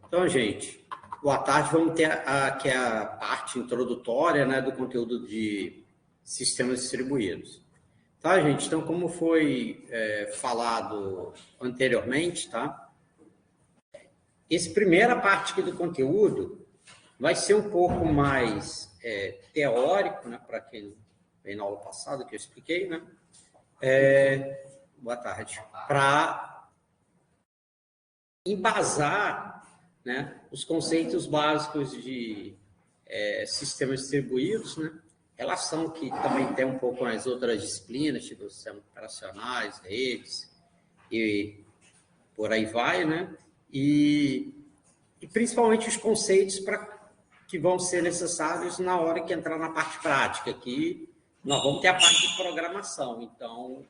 Então, gente, boa tarde. Vamos ter aqui a parte introdutória, né, do conteúdo de sistemas distribuídos. Tá, gente? Então, como foi falado anteriormente, tá? Essa primeira parte aqui do conteúdo vai ser um pouco mais teórico, né, para quem veio na aula passada que eu expliquei, né? Boa tarde. Para embasar, né, os conceitos básicos de sistemas distribuídos, né? Relação que também tem um pouco com as outras disciplinas, tipo sistemas operacionais, redes e por aí vai, né? E principalmente os conceitos que vão ser necessários na hora que entrar na parte prática, que nós vamos ter a parte de programação, então,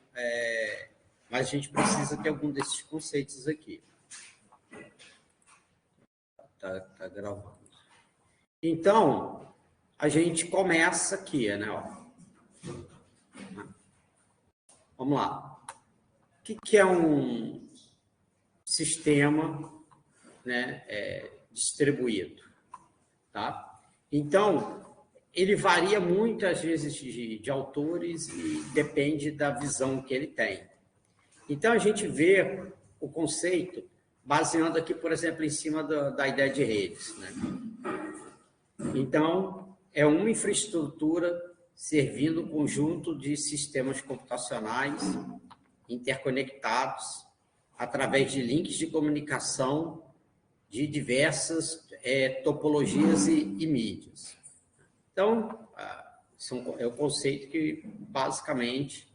mas a gente precisa ter algum desses conceitos aqui. Tá gravando. Então, a gente começa aqui, né? Ó. Vamos lá. O que é um sistema, né, distribuído? Tá? Então, ele varia muito, às vezes, de autores e depende da visão que ele tem. Então, a gente vê o conceito baseando aqui, por exemplo, em cima da ideia de redes, né? Então, é uma infraestrutura servindo um conjunto de sistemas computacionais interconectados através de links de comunicação de diversas topologias e mídias. Então, é o conceito que, basicamente,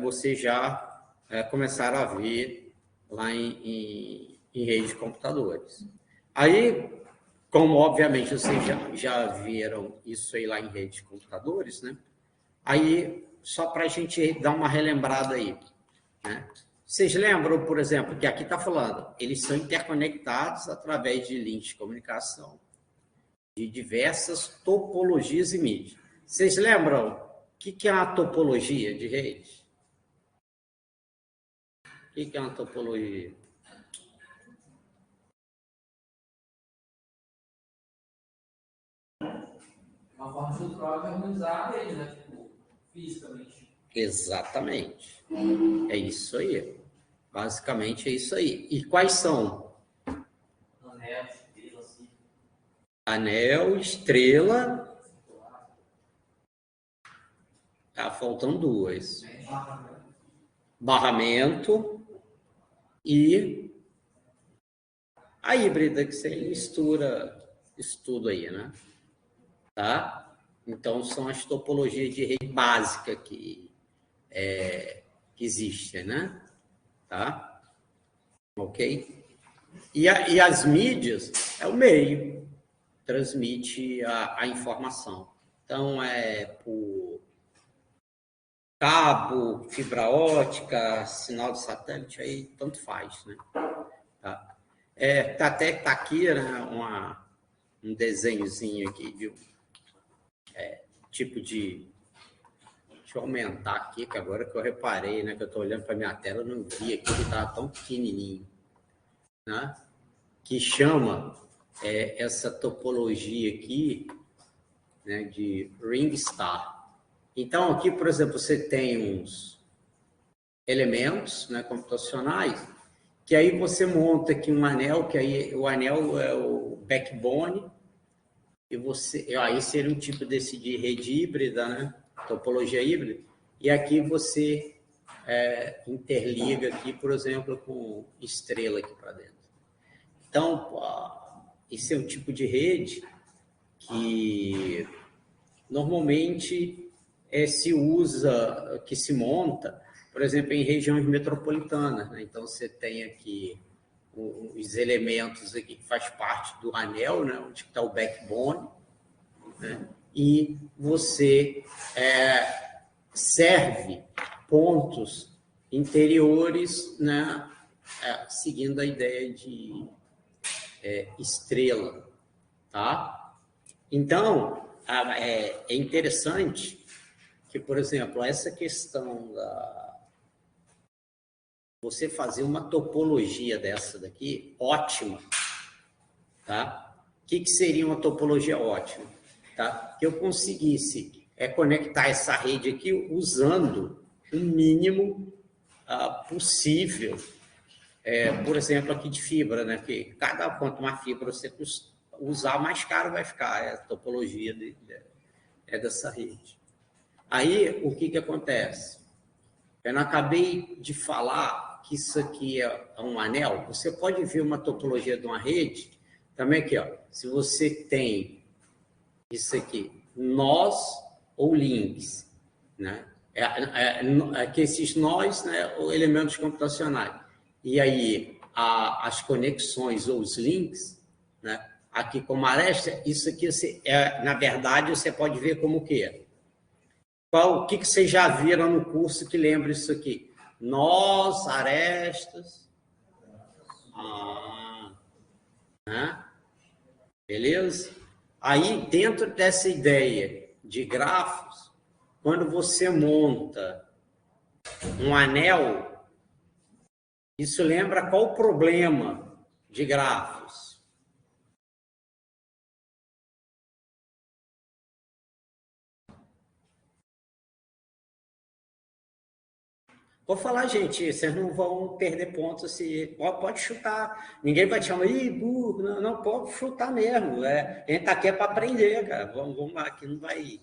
você já começar a ver lá em rede de computadores. Aí, como, obviamente, vocês já viram isso aí lá em rede de computadores, né? Aí, só para a gente dar uma relembrada aí, né? Vocês lembram, por exemplo, que aqui está falando, eles são interconectados através de links de comunicação de diversas topologias e mídias. Vocês lembram o que é uma topologia de rede? O que é uma topologia? Uma forma estrutural de harmonizar a rede, né? Tipo, fisicamente. Exatamente. É isso aí. Basicamente é isso aí. E quais são? Anel, estrela, assim. Anel, estrela. Tá faltando duas. Barramento e a híbrida, que você mistura isso tudo aí, né? Tá? Então, são as topologias de rede básica que existem, né? Tá? Ok? E as mídias é o meio, transmite a informação. Então, por cabo, fibra ótica, sinal de satélite, aí tanto faz, né? Tá? Até tá aqui, né, um desenhozinho aqui de tipo de... Deixa eu aumentar aqui, que agora que eu reparei, né, que eu estou olhando para minha tela, eu não vi aqui que estava tão pequenininho, né? Que chama essa topologia aqui, né, de ring star. Então, aqui, por exemplo, você tem uns elementos, né, computacionais, que aí você monta aqui um anel, que aí o anel é o backbone, e aí seria um tipo desse de rede híbrida, né, topologia híbrida, e aqui você interliga aqui, por exemplo, com estrela aqui para dentro. Então, esse é um tipo de rede que normalmente se usa, que se monta, por exemplo, em regiões metropolitanas, né? Então, você tem aqui os elementos aqui que faz parte do anel, né? Onde está o backbone, né? E você serve pontos interiores, né? Seguindo a ideia de estrela, tá? Então, é interessante que, por exemplo, essa questão você fazer uma topologia dessa daqui, ótima, Tá? O que seria uma topologia ótima? Tá? Que eu conseguisse conectar essa rede aqui usando o mínimo possível, por exemplo, aqui de fibra, né? Que quanto mais fibra você usar, mais caro vai ficar a topologia dessa rede. Aí, o que acontece? Eu não acabei de falar que isso aqui é um anel. Você pode ver uma topologia de uma rede, também aqui, ó. Se você tem isso aqui, nós ou links, né? Que esses nós, né, ou elementos computacionais. E aí, as conexões ou os links, né? Aqui como aresta, isso aqui, na verdade, você pode ver como o quê? O que vocês já viram no curso que lembra isso aqui? Nós, arestas. Né? Beleza? Aí, dentro dessa ideia de grafos, quando você monta um anel, isso lembra qual o problema de grafos? Vou falar, gente, vocês não vão perder pontos se pode chutar. Ninguém vai te chamar, ih, burro, não pode chutar mesmo. A gente tá aqui para aprender, cara. Vamos lá, que não vai.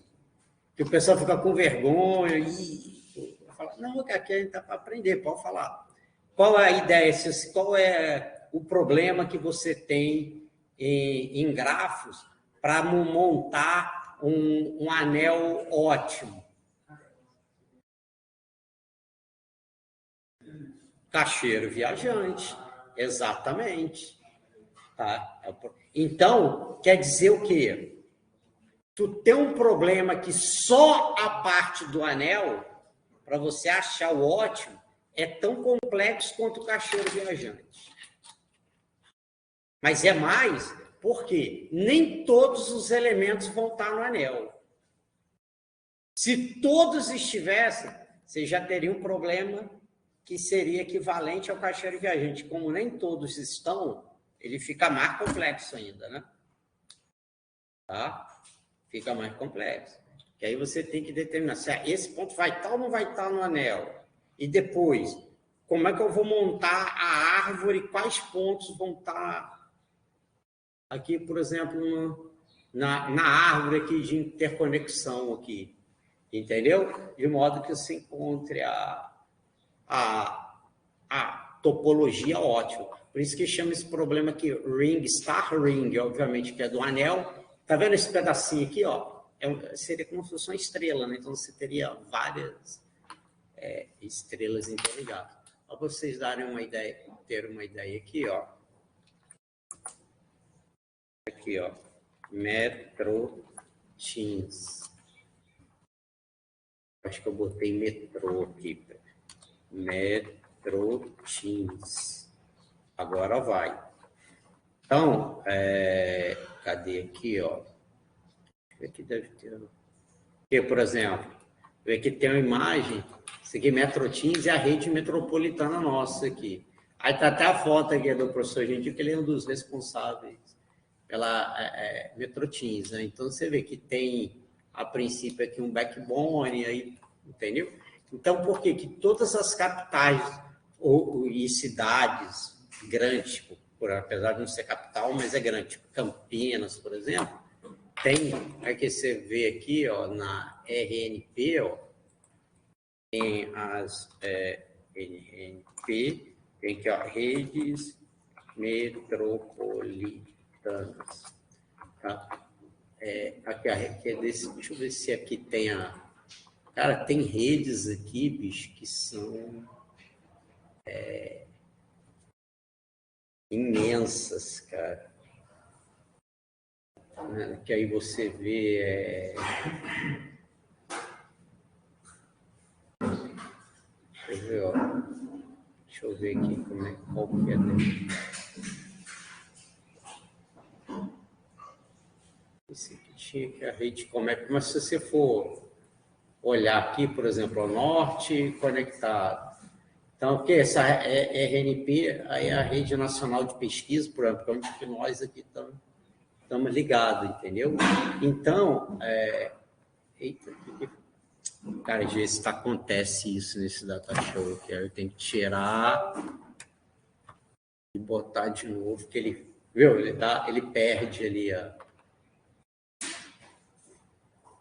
Que o pessoal fica com vergonha e fala, não, aqui a gente tá para aprender, pode falar. Qual é a ideia? Qual é o problema que você tem em grafos para montar um anel ótimo? Cacheiro viajante, exatamente. Tá? Então, quer dizer o quê? Tu tem um problema que só a parte do anel, para você achar o ótimo, é tão complexo quanto o cacheiro viajante. Mas é mais, porque nem todos os elementos vão estar no anel. Se todos estivessem, você já teria um problema que seria equivalente ao cacheiro viajante. Como nem todos estão, ele fica mais complexo ainda, né? Tá? Fica mais complexo. Que aí você tem que determinar se esse ponto vai estar ou não vai estar no anel. E depois, como é que eu vou montar a árvore, quais pontos vão estar aqui, por exemplo, na árvore aqui de interconexão aqui. Entendeu? De modo que você encontre a topologia ótima. Por isso que chama esse problema aqui ring, star ring, obviamente, que é do anel. Tá vendo esse pedacinho aqui, ó? Seria como se fosse uma estrela, né? Então você teria várias estrelas interligadas. Para vocês darem uma ideia, ter uma ideia aqui, ó. Aqui, ó. Metrotins. Acho que eu botei metrô aqui. Metrotins. Agora vai. Então, cadê aqui, ó? Aqui deve ter. Aqui, por exemplo, aqui tem uma imagem. Isso aqui, Metrotins, é a rede metropolitana nossa aqui. Aí tá até a foto aqui do professor Gentil, que ele é um dos responsáveis pela Metrotins, né? Então, você vê que tem, a princípio, aqui um backbone, aí, entendeu? Então, por que todas as capitais e cidades grandes, apesar de não ser capital, mas é grande, tipo Campinas, por exemplo, tem, que você vê aqui, ó, na RNP, ó, tem as RNP, tem aqui, ó, redes metropolitanas. Tá? Aqui é desse, deixa eu ver se aqui tem Cara, tem redes aqui, bicho, que são imensas, cara. Que aí você vê... Deixa eu ver, ó. Deixa eu ver aqui qual que é dele. Esse aqui tinha que a rede mas se você for olhar aqui, por exemplo, ao norte conectado. Então, porque essa RNP aí é a Rede Nacional de Pesquisa, por exemplo, onde que nós aqui estamos ligados, entendeu? Então, eita, cara, às vezes acontece isso nesse data show, que eu tenho que tirar e botar de novo, que ele, viu? Ele perde ali a...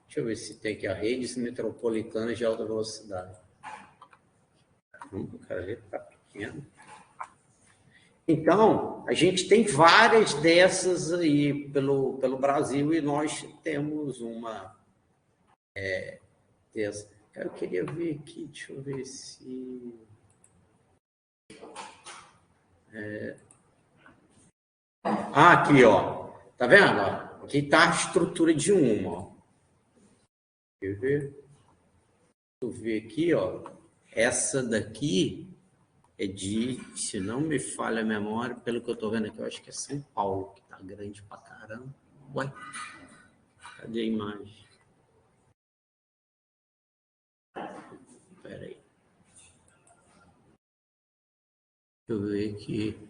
Deixa eu ver se tem aqui a Redes Metropolitanas de Alta Velocidade. Cara, ele está pequeno. Então, a gente tem várias dessas aí pelo Brasil e nós temos uma dessa. Eu queria ver aqui, deixa eu ver se... aqui, ó. Tá vendo? Aqui está a estrutura de uma, ó. Quer ver? Deixa eu ver aqui, ó. Essa daqui é de, se não me falha a memória, pelo que eu estou vendo aqui, eu acho que é São Paulo, que está grande pra caramba. Ué, cadê a imagem? Espera aí. Deixa eu ver aqui.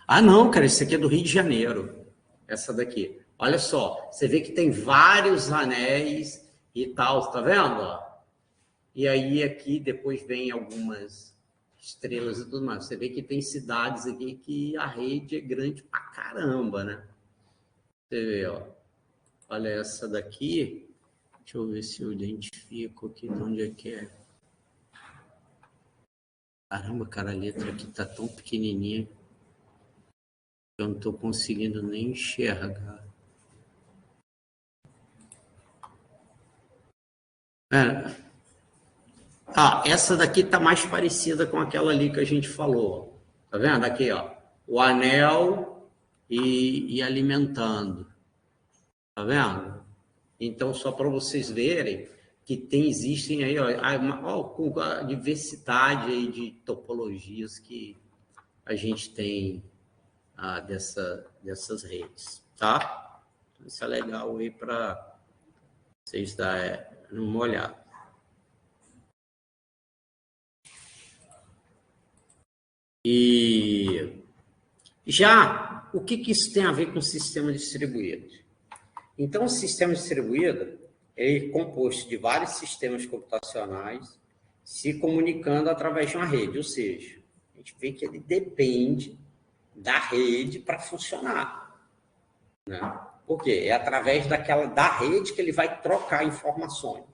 Ah, não, cara, isso aqui é do Rio de Janeiro. Essa daqui. Olha só, você vê que tem vários anéis e tal, tá vendo? E aí aqui depois vem algumas estrelas e tudo mais. Você vê que tem cidades aqui que a rede é grande pra caramba, né? Você vê, ó. Olha essa daqui. Deixa eu ver se eu identifico aqui de onde é que é. Caramba, cara, a letra aqui tá tão pequenininha que eu não tô conseguindo nem enxergar. Essa daqui tá mais parecida com aquela ali que a gente falou. Tá vendo? Aqui, ó. O anel e alimentando. Tá vendo? Então, só para vocês verem que existem aí, ó, com a diversidade aí de topologias que a gente tem dessas redes, tá? Isso é legal aí para vocês darem uma olhada. E já, o que isso tem a ver com o sistema distribuído? Então, o sistema distribuído é composto de vários sistemas computacionais se comunicando através de uma rede, ou seja, a gente vê que ele depende da rede para funcionar, né? Por quê? É através da rede que ele vai trocar informações,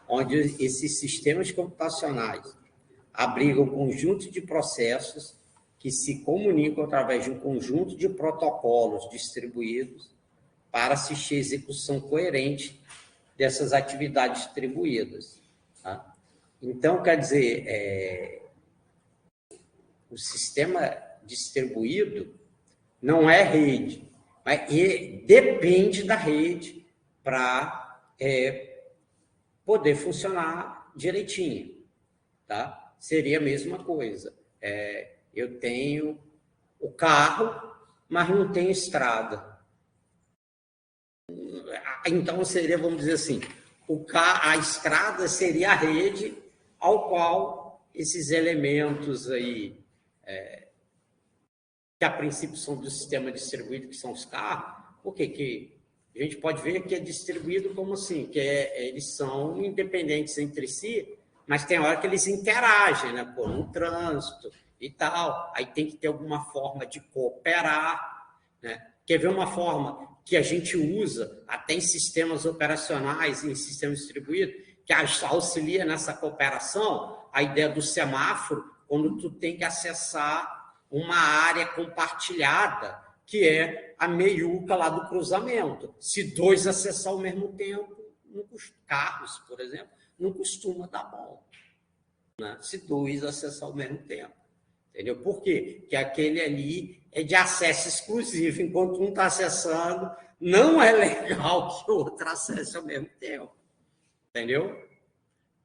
onde esses sistemas computacionais abrigam um conjunto de processos que se comunicam através de um conjunto de protocolos distribuídos para assistir a execução coerente dessas atividades distribuídas. Tá? Então, quer dizer, o sistema distribuído não é rede, mas depende da rede para poder funcionar direitinho. Tá? Seria a mesma coisa. Eu tenho o carro, mas não tenho estrada. Então, seria, vamos dizer assim, a estrada seria a rede ao qual esses elementos aí, que a princípio são do sistema distribuído, que são os carros, porque que a gente pode ver que é distribuído como assim, que eles são independentes entre si, mas tem hora que eles interagem, né, por um trânsito e tal, aí tem que ter alguma forma de cooperar, né? Quer ver uma forma que a gente usa até em sistemas operacionais, em sistemas distribuídos, que auxilia nessa cooperação, a ideia do semáforo, quando tu tem que acessar uma área compartilhada, que é a meiuca lá do cruzamento. Se dois acessar ao mesmo tempo, carros, por exemplo, não costuma dar bom, né? Se dois acessar ao mesmo tempo. Entendeu? Por quê? Porque aquele ali é de acesso exclusivo, enquanto um está acessando, não é legal que o outro acesse ao mesmo tempo. Entendeu?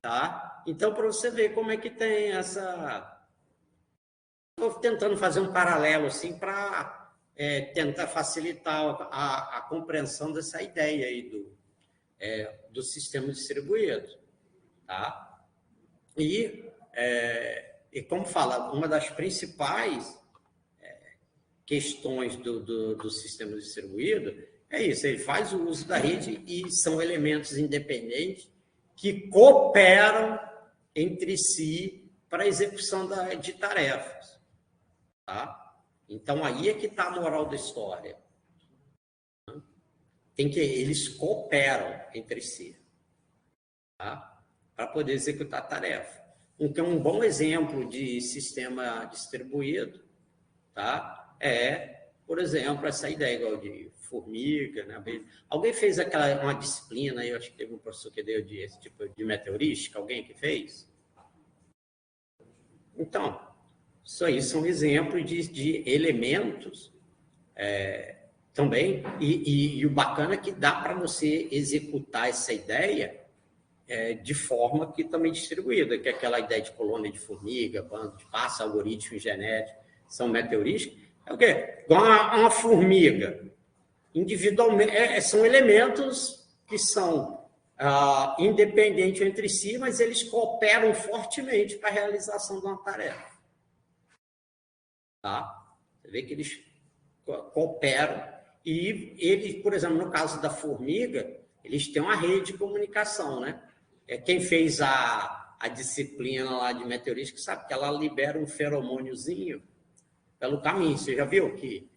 Tá? Então, para você ver como é que tem essa... Estou tentando fazer um paralelo assim para tentar facilitar a compreensão dessa ideia aí do sistema distribuído. Tá? E e como fala, uma das principais questões do sistema distribuído é isso, ele faz o uso da rede e são elementos independentes que cooperam entre si para a execução de tarefas. Tá? Então, aí é que está a moral da história. Eles cooperam entre si, tá? Para poder executar a tarefa. Então, um bom exemplo de sistema distribuído, tá? Por exemplo, essa ideia igual de formiga, né? Alguém fez uma disciplina aí, eu acho que teve um professor que deu esse tipo de meteorística, alguém que fez? Então, isso aí são exemplos de elementos também, e o bacana é que dá para você executar essa ideia de forma que também distribuída, que é aquela ideia de colônia de formiga, bando de pássaro, algoritmos genéticos, são meteorísticos. É o quê? Igual uma formiga. Individualmente, são elementos que são independentes entre si, mas eles cooperam fortemente para a realização de uma tarefa. Tá? Você vê que eles cooperam. E eles, por exemplo, no caso da formiga, eles têm uma rede de comunicação, né? Quem fez a disciplina lá de meteorística sabe que ela libera um feromôniozinho pelo caminho. Você já viu que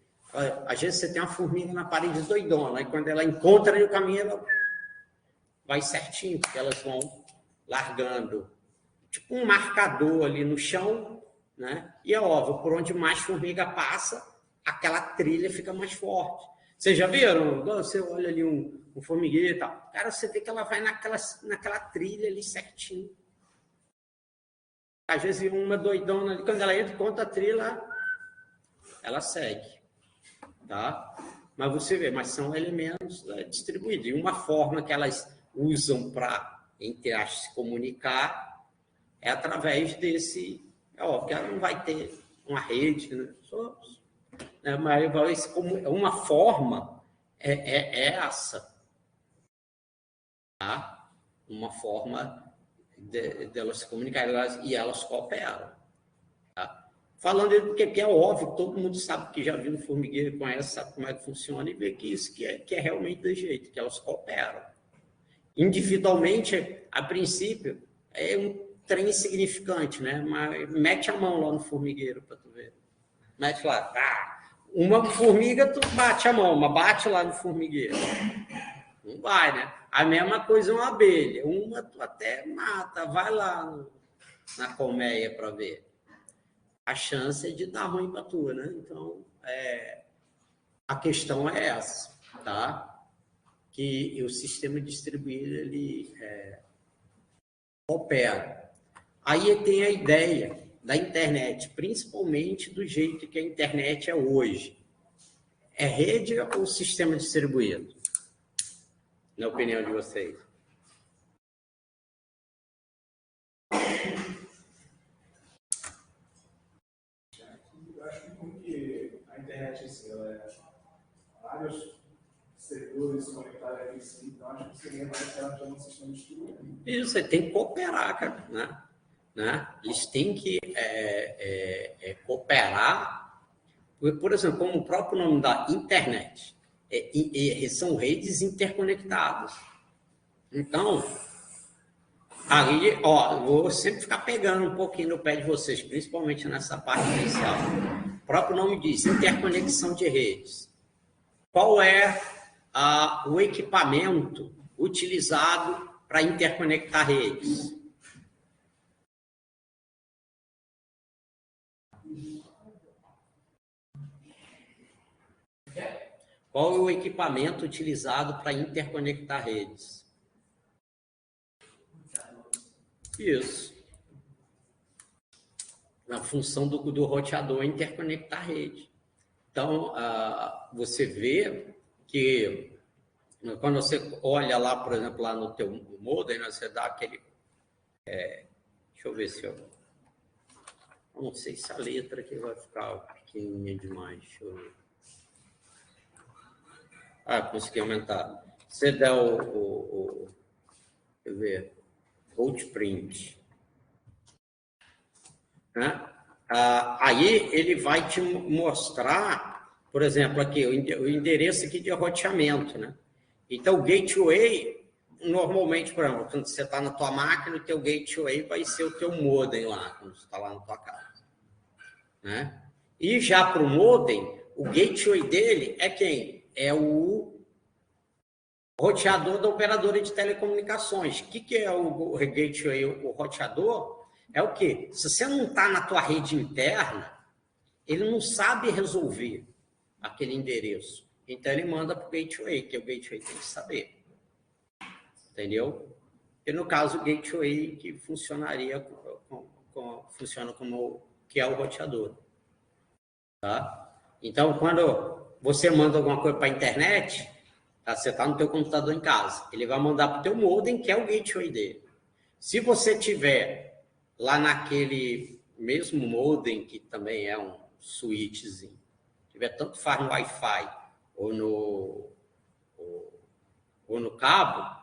às vezes você tem uma formiga na parede doidona, e quando ela encontra ali o caminho, ela vai certinho, porque elas vão largando tipo um marcador ali no chão, né? E é óbvio, por onde mais formiga passa, aquela trilha fica mais forte. Vocês já viram? Você olha ali um formigueiro e tal. Cara, você vê que ela vai naquela trilha ali certinho. Às vezes uma doidona ali, quando ela entra, conta a trilha, ela segue. Tá? Mas você vê, mas são elementos distribuídos. E uma forma que elas usam para, entre aspas, se comunicar é através desse... É óbvio que ela não vai ter uma rede, né? Mas uma forma é essa. Tá? Uma forma delas se comunicarem e elas cooperam. Tá? Falando do que é óbvio, todo mundo sabe que já viu um formigueiro, conhece, sabe como é que funciona e vê que isso que é realmente do jeito, que elas cooperam. Individualmente, a princípio, é um trem insignificante, né? Mas mete a mão lá no formigueiro para tu ver. Mete lá, uma formiga tu bate a mão, mas bate lá no formigueiro. Não vai, né? A mesma coisa uma abelha. Uma tu até mata, vai lá na colmeia para ver. A chance é de dar ruim para tu, né? Então, a questão é essa, tá? Que o sistema distribuído, ele opera. Aí tem a ideia da internet, principalmente do jeito que a internet é hoje. É rede ou sistema distribuído? Na opinião de vocês? Eu acho que como que a internet assim, ela vários setores conectados entre si, então acho que seria mais que ela já um sistema distribuído. Isso, você tem que cooperar, cara, né? Eles têm que cooperar, por exemplo, como o próprio nome da internet, são redes interconectadas. Então, aí, vou sempre ficar pegando um pouquinho no pé de vocês, principalmente nessa parte inicial. O próprio nome diz interconexão de redes. Qual é o equipamento utilizado para interconectar redes? Qual é o equipamento utilizado para interconectar redes? Isso. A função do roteador é interconectar a rede. Então, você vê que quando você olha lá, por exemplo, lá no teu modem, né, você dá aquele... deixa eu ver se eu... Não sei se a letra aqui vai ficar pequenininha demais. Deixa eu ver. Consegui aumentar. Você dá deixa eu ver. Outprint. né? Aí ele vai te mostrar, por exemplo, aqui o endereço aqui de roteamento, né? Então, o gateway, normalmente, por exemplo, quando você está na tua máquina, o teu gateway vai ser o teu modem lá, quando você está lá na tua casa, né? E já para o modem, o gateway dele é quem? É o roteador da operadora de telecomunicações. O que é o gateway? O roteador é o quê? Se você não está na tua rede interna, ele não sabe resolver aquele endereço. Então, ele manda para o gateway, que o gateway tem que saber. Entendeu? E no caso, o gateway que funcionaria funciona como que é o roteador. Tá? Então, quando você manda alguma coisa para a internet, tá? Você está no teu computador em casa, ele vai mandar para o teu modem, que é o gateway dele. Se você tiver lá naquele mesmo modem, que também é um switchzinho, tiver tanto faz no Wi-Fi ou no cabo,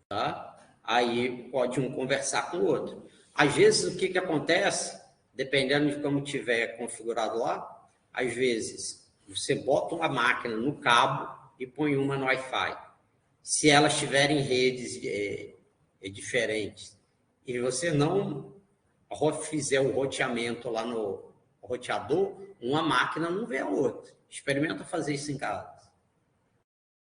tá? Aí pode um conversar com o outro. Às vezes, o que acontece, dependendo de como tiver configurado lá, às vezes você bota uma máquina no cabo e põe uma no Wi-Fi. Se elas tiverem redes diferentes e você não fizer o roteamento lá no roteador, uma máquina não vê a outra. Experimenta fazer isso em casa.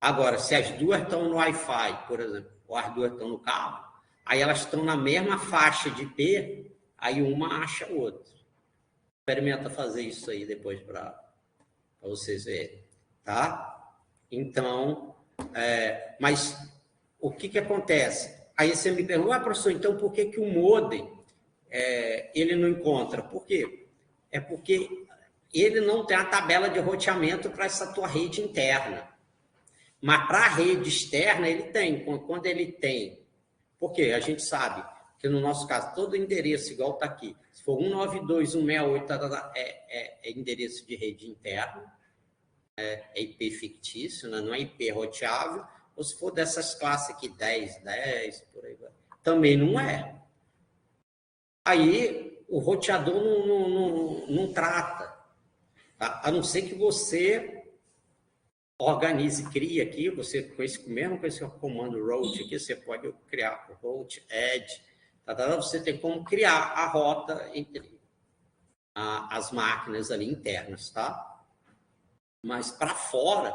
Agora, se as duas estão no Wi-Fi, por exemplo, ou as duas estão no cabo, aí elas estão na mesma faixa de IP, aí uma acha a outra. Experimenta fazer isso aí depois para vocês verem, tá? Então, mas o que acontece? Aí você me pergunta, professor, então por que o modem ele não encontra? Por quê? É porque ele não tem a tabela de roteamento para essa tua rede interna. Mas para a rede externa, ele tem. Quando ele tem. Porque a gente sabe que, no nosso caso, todo endereço, igual está aqui, se for 192.168, é endereço de rede interna, é IP fictício, né? Não é IP roteável. Ou se for dessas classes aqui, 10, por aí vai. Também não é. Aí, o roteador não trata. Tá? A não ser que você organize, cria aqui, você mesmo com esse comando route aqui, você pode criar o route, add, você tem como criar a rota entre as máquinas ali internas, tá? Mas para fora,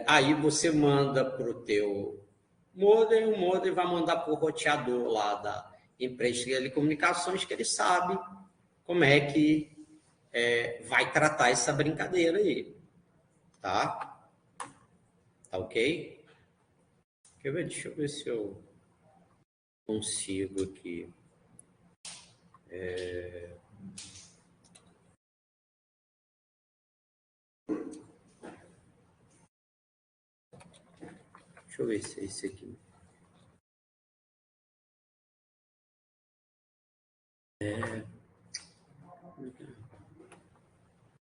aí você manda para o teu modem, o modem vai mandar para o roteador lá da empresa de telecomunicações, que ele sabe como é que vai tratar essa brincadeira aí, tá? Tá ok? Deixa eu ver se eu consigo aqui. Deixa eu ver se é esse aqui.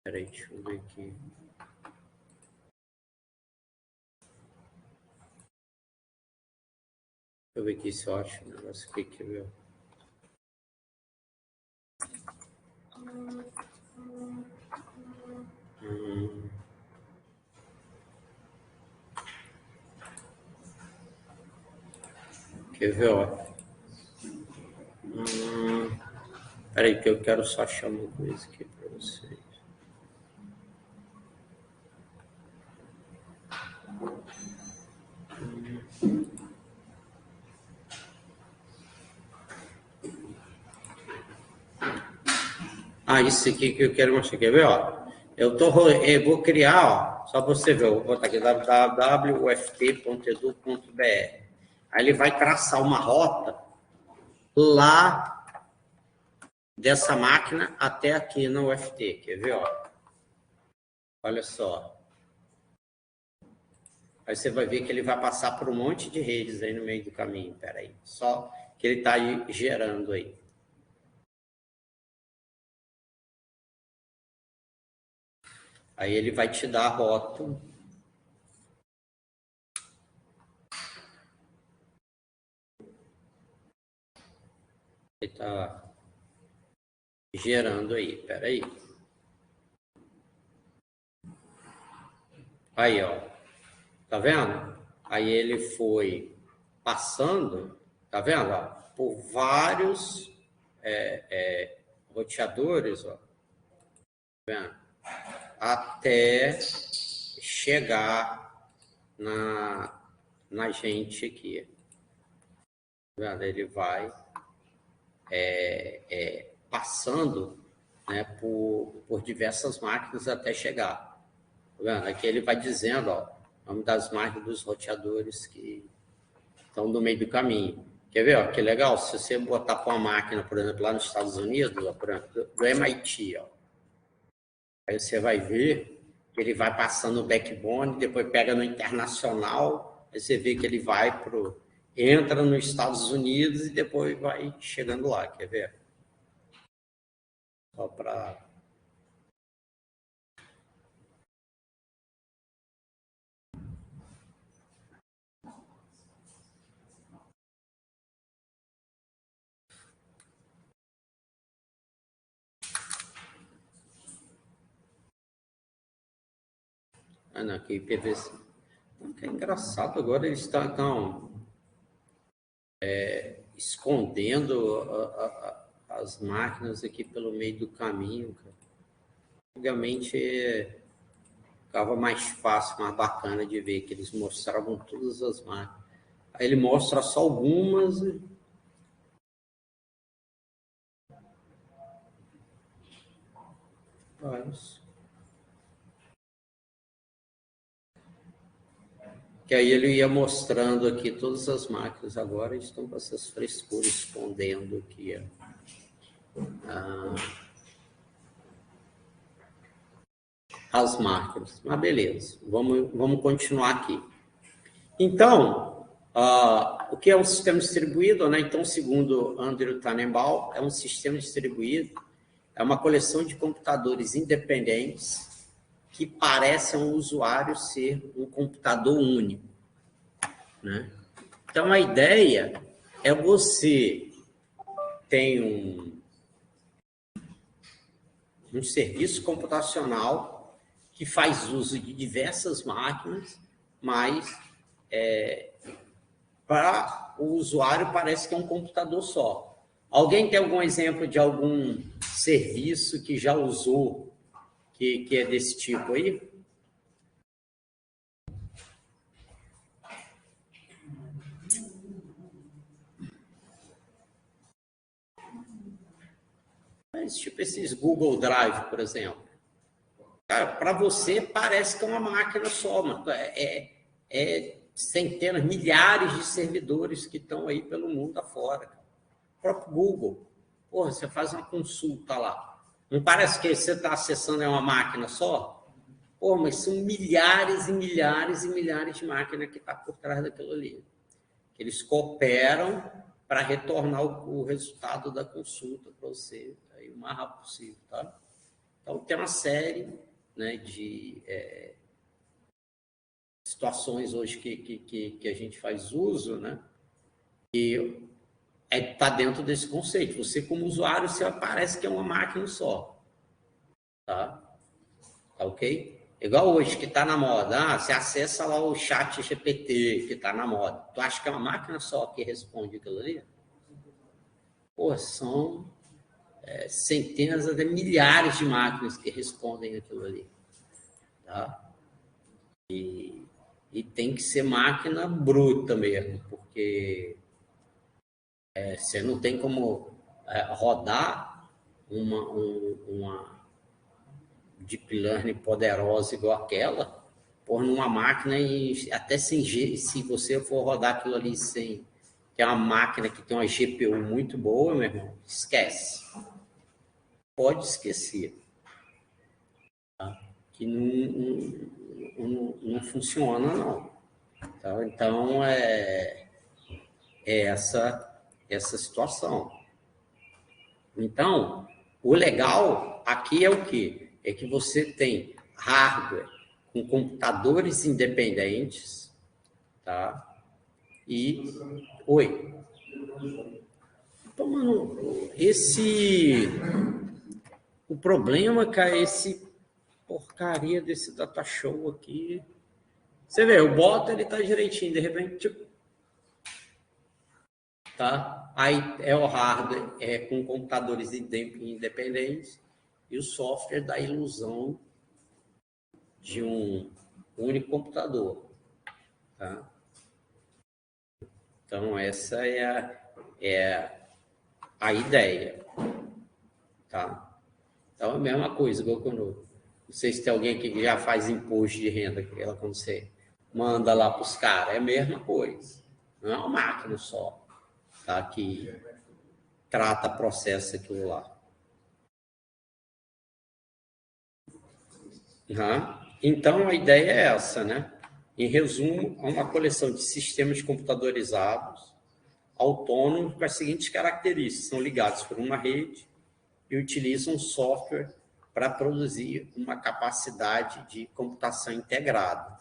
Peraí, deixa eu ver aqui. Deixa eu ver aqui se eu acho o negócio aqui, quer ver? Quer ver, ó? Peraí, que eu quero só achar uma coisa aqui para vocês. Isso aqui que eu quero mostrar. Quer ver, ó? Eu vou criar, ó, só para você ver, eu vou botar aqui www.uft.edu.br. Aí ele vai traçar uma rota lá dessa máquina até aqui na UFT. Quer ver, ó? Olha só. Aí você vai ver que ele vai passar por um monte de redes aí no meio do caminho. Peraí, só que ele está aí gerando aí. Aí ele vai te dar a rota. Ele tá gerando aí. Espera aí. Aí, ó. Tá vendo? Aí ele foi passando, tá vendo? Ó, por vários roteadores, ó. Tá vendo? Até chegar na gente aqui. Tá vendo? Ele vai passando, né, por diversas máquinas até chegar. Tá vendo? Aqui ele vai dizendo, ó, o nome das máquinas dos roteadores que estão no meio do caminho. Quer ver? Ó, que legal, se você botar para uma máquina, por exemplo, lá nos Estados Unidos, ó, por exemplo, do MIT, ó, aí você vai ver que ele vai passando o backbone, depois pega no internacional, aí você vê que ele vai entra nos Estados Unidos e depois vai chegando lá, quer ver? Só para... Ah, não, aqui IPv6. Que é engraçado, agora eles estão escondendo as máquinas aqui pelo meio do caminho. Cara. Antigamente ficava mais fácil, mais bacana de ver, que eles mostravam todas as máquinas. Aí ele mostra só algumas. Que aí ele ia mostrando aqui todas as máquinas. Agora estão com essas frescuras escondendo aqui. As máquinas. Mas beleza, vamos continuar aqui. Então, o que é um sistema distribuído? Né? Então, segundo Andrew Tannenbaum, é um sistema distribuído, é uma coleção de computadores independentes que parecem ao usuário ser um computador único. Né? Então, a ideia é você tem um serviço computacional que faz uso de diversas máquinas, mas para o usuário parece que é um computador só. Alguém tem algum exemplo de algum serviço que já usou, que é desse tipo aí? Mas, tipo esses Google Drive, por exemplo. Cara, para você parece que é uma máquina só, mas é centenas, milhares de servidores que estão aí pelo mundo afora. O próprio Google. Porra, você faz uma consulta lá. Não parece que você está acessando uma máquina só? Pô, mas são milhares e milhares e milhares de máquinas que estão por trás daquilo ali. Eles cooperam para retornar o resultado da consulta para você aí, o mais rápido possível. Tá? Então, tem uma série, né, de situações hoje que a gente faz uso, né, e está dentro desse conceito. Você, como usuário, você parece que é uma máquina só. Tá? Tá ok? Igual hoje, que está na moda. Você acessa lá o chat GPT, que está na moda. Tu acha que é uma máquina só que responde aquilo ali? Pô, são centenas, até milhares de máquinas que respondem aquilo ali. Tá? E tem que ser máquina bruta mesmo, porque você não tem como rodar uma deep learning poderosa igual aquela, pôr numa máquina e até sem se você for rodar aquilo ali sem que é uma máquina que tem uma GPU muito boa, meu irmão, esquece. Pode esquecer. Tá? Que não funciona, não. Tá? Então, é essa situação. Então, o legal aqui é o quê? É que você tem hardware com computadores independentes, tá? E... Oi. Então, mano, esse O problema, cara, é esse porcaria desse data show aqui. Você vê, o bota, ele tá direitinho, de repente, tipo, tá? Aí é o hardware, com computadores independentes, e o software dá a ilusão de um único computador, tá? Então, essa é a ideia, tá? Então, é a mesma coisa, igual quando... Não sei se tem alguém aqui que já faz imposto de renda, quando você manda lá para os caras, é a mesma coisa. Não é uma máquina só, tá? Que trata, processa aquilo lá. Então, a ideia é essa, né? Em resumo, é uma coleção de sistemas computadorizados, autônomos, com as seguintes características. São ligados por uma rede e utilizam software para produzir uma capacidade de computação integrada.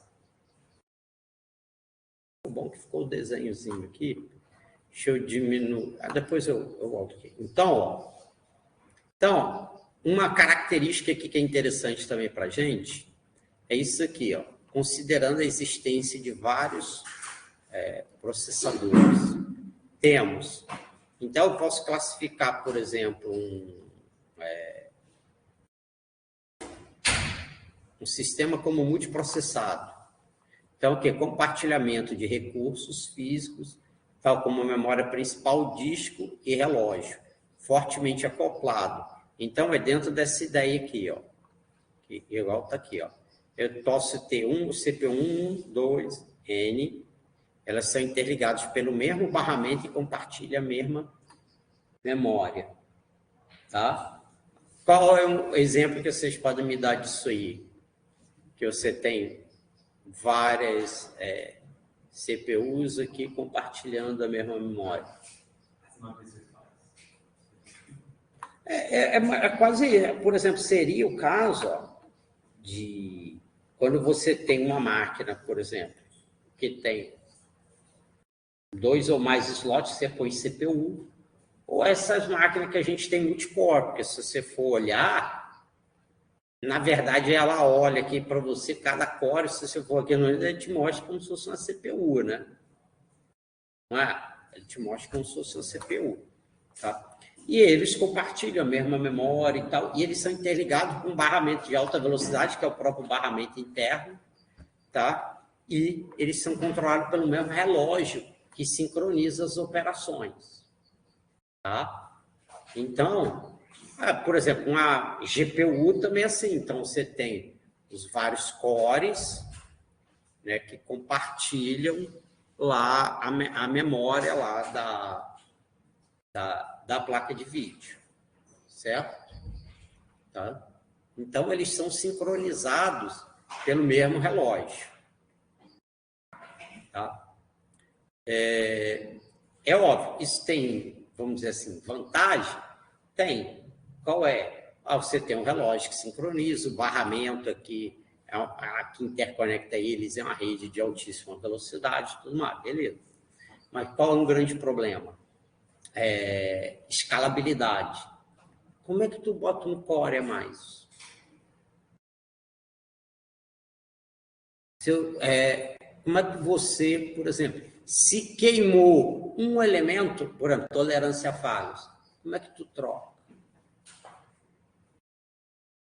Bom que ficou o desenhozinho aqui. Deixa eu diminuir. Depois eu volto aqui. Então, uma característica aqui que é interessante também para a gente é isso aqui, ó. Considerando a existência de vários processadores. Temos. Então, eu posso classificar, por exemplo, um sistema como multiprocessado. Então, o que? Compartilhamento de recursos físicos, tal como a memória principal, disco e relógio, fortemente acoplado. Então, é dentro dessa ideia aqui, ó. Que igual está aqui, ó. Eu posso ter um CPU 1, 2, N, elas são interligadas pelo mesmo barramento e compartilham a mesma memória, tá? Qual é um exemplo que vocês podem me dar disso aí? Que você tem várias CPUs aqui compartilhando a mesma memória. Quase, por exemplo, seria o caso, ó, de quando você tem uma máquina, por exemplo, que tem 2 ou mais slots, você põe CPU, ou essas máquinas que a gente tem multicore, porque se você for olhar, na verdade ela olha aqui para você, cada core, se você for aqui no ele te mostra como se fosse uma CPU, né? Não é? Ele te mostra como se fosse uma CPU, tá? E eles compartilham a mesma memória e tal, e eles são interligados com um barramento de alta velocidade, que é o próprio barramento interno, tá? E eles são controlados pelo mesmo relógio que sincroniza as operações, tá? Então, por exemplo, uma GPU também é assim. Então, você tem os vários cores, né, que compartilham lá a memória lá da placa de vídeo, certo? Tá? Então, eles são sincronizados pelo mesmo relógio. Tá? É óbvio, isso tem, vamos dizer assim, vantagem? Tem. Qual é? Você tem um relógio que sincroniza, o barramento aqui, que interconecta eles, é uma rede de altíssima velocidade, tudo mais, beleza. Mas qual é um grande problema? Escalabilidade. Como é que tu bota um core a mais? Como é que você, por exemplo, se queimou um elemento, por exemplo, tolerância a falhas, como é que tu troca?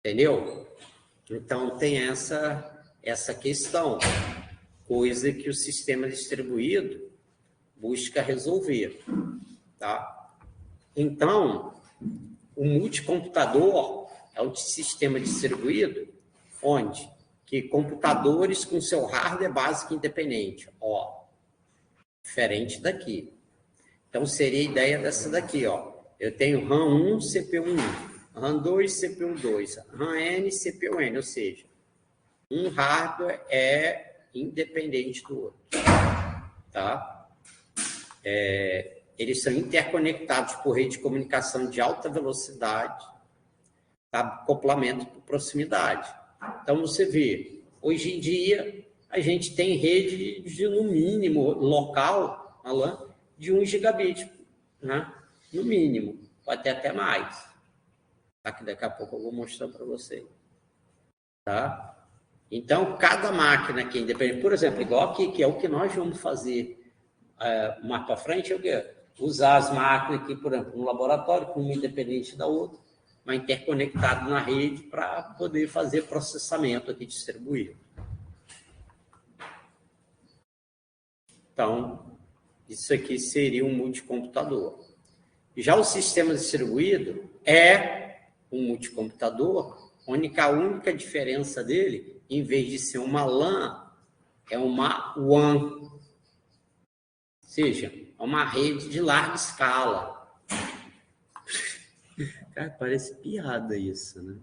Entendeu? Então, tem essa questão, coisa que o sistema distribuído busca resolver, tá? Então, o multicomputador é um sistema distribuído onde que computadores com seu hardware básico independente, ó, diferente daqui. Então, seria a ideia dessa daqui, ó. Eu tenho RAM 1, CPU 1. RAM 2, CPU 2, RAM N, CPU N, ou seja, um hardware é independente do outro, tá? Eles são interconectados por rede de comunicação de alta velocidade, tá? Acoplamento por proximidade. Então, você vê, hoje em dia, a gente tem rede de, no mínimo, local, LAN, de 1 gigabit, né? No mínimo, pode ter até mais. Tá? Que daqui a pouco eu vou mostrar para vocês. Tá? Então, cada máquina que é independente, por exemplo, igual aqui, que é o que nós vamos fazer mais para frente, é o quê? Usar as máquinas aqui, por exemplo, no laboratório, com uma independente da outra, mas interconectado na rede para poder fazer processamento aqui distribuído. Então, isso aqui seria um multicomputador. Já o sistema distribuído é um multicomputador, onde a única diferença dele, em vez de ser uma LAN, é uma WAN. Ou seja, é uma rede de larga escala. Cara, parece piada isso, né?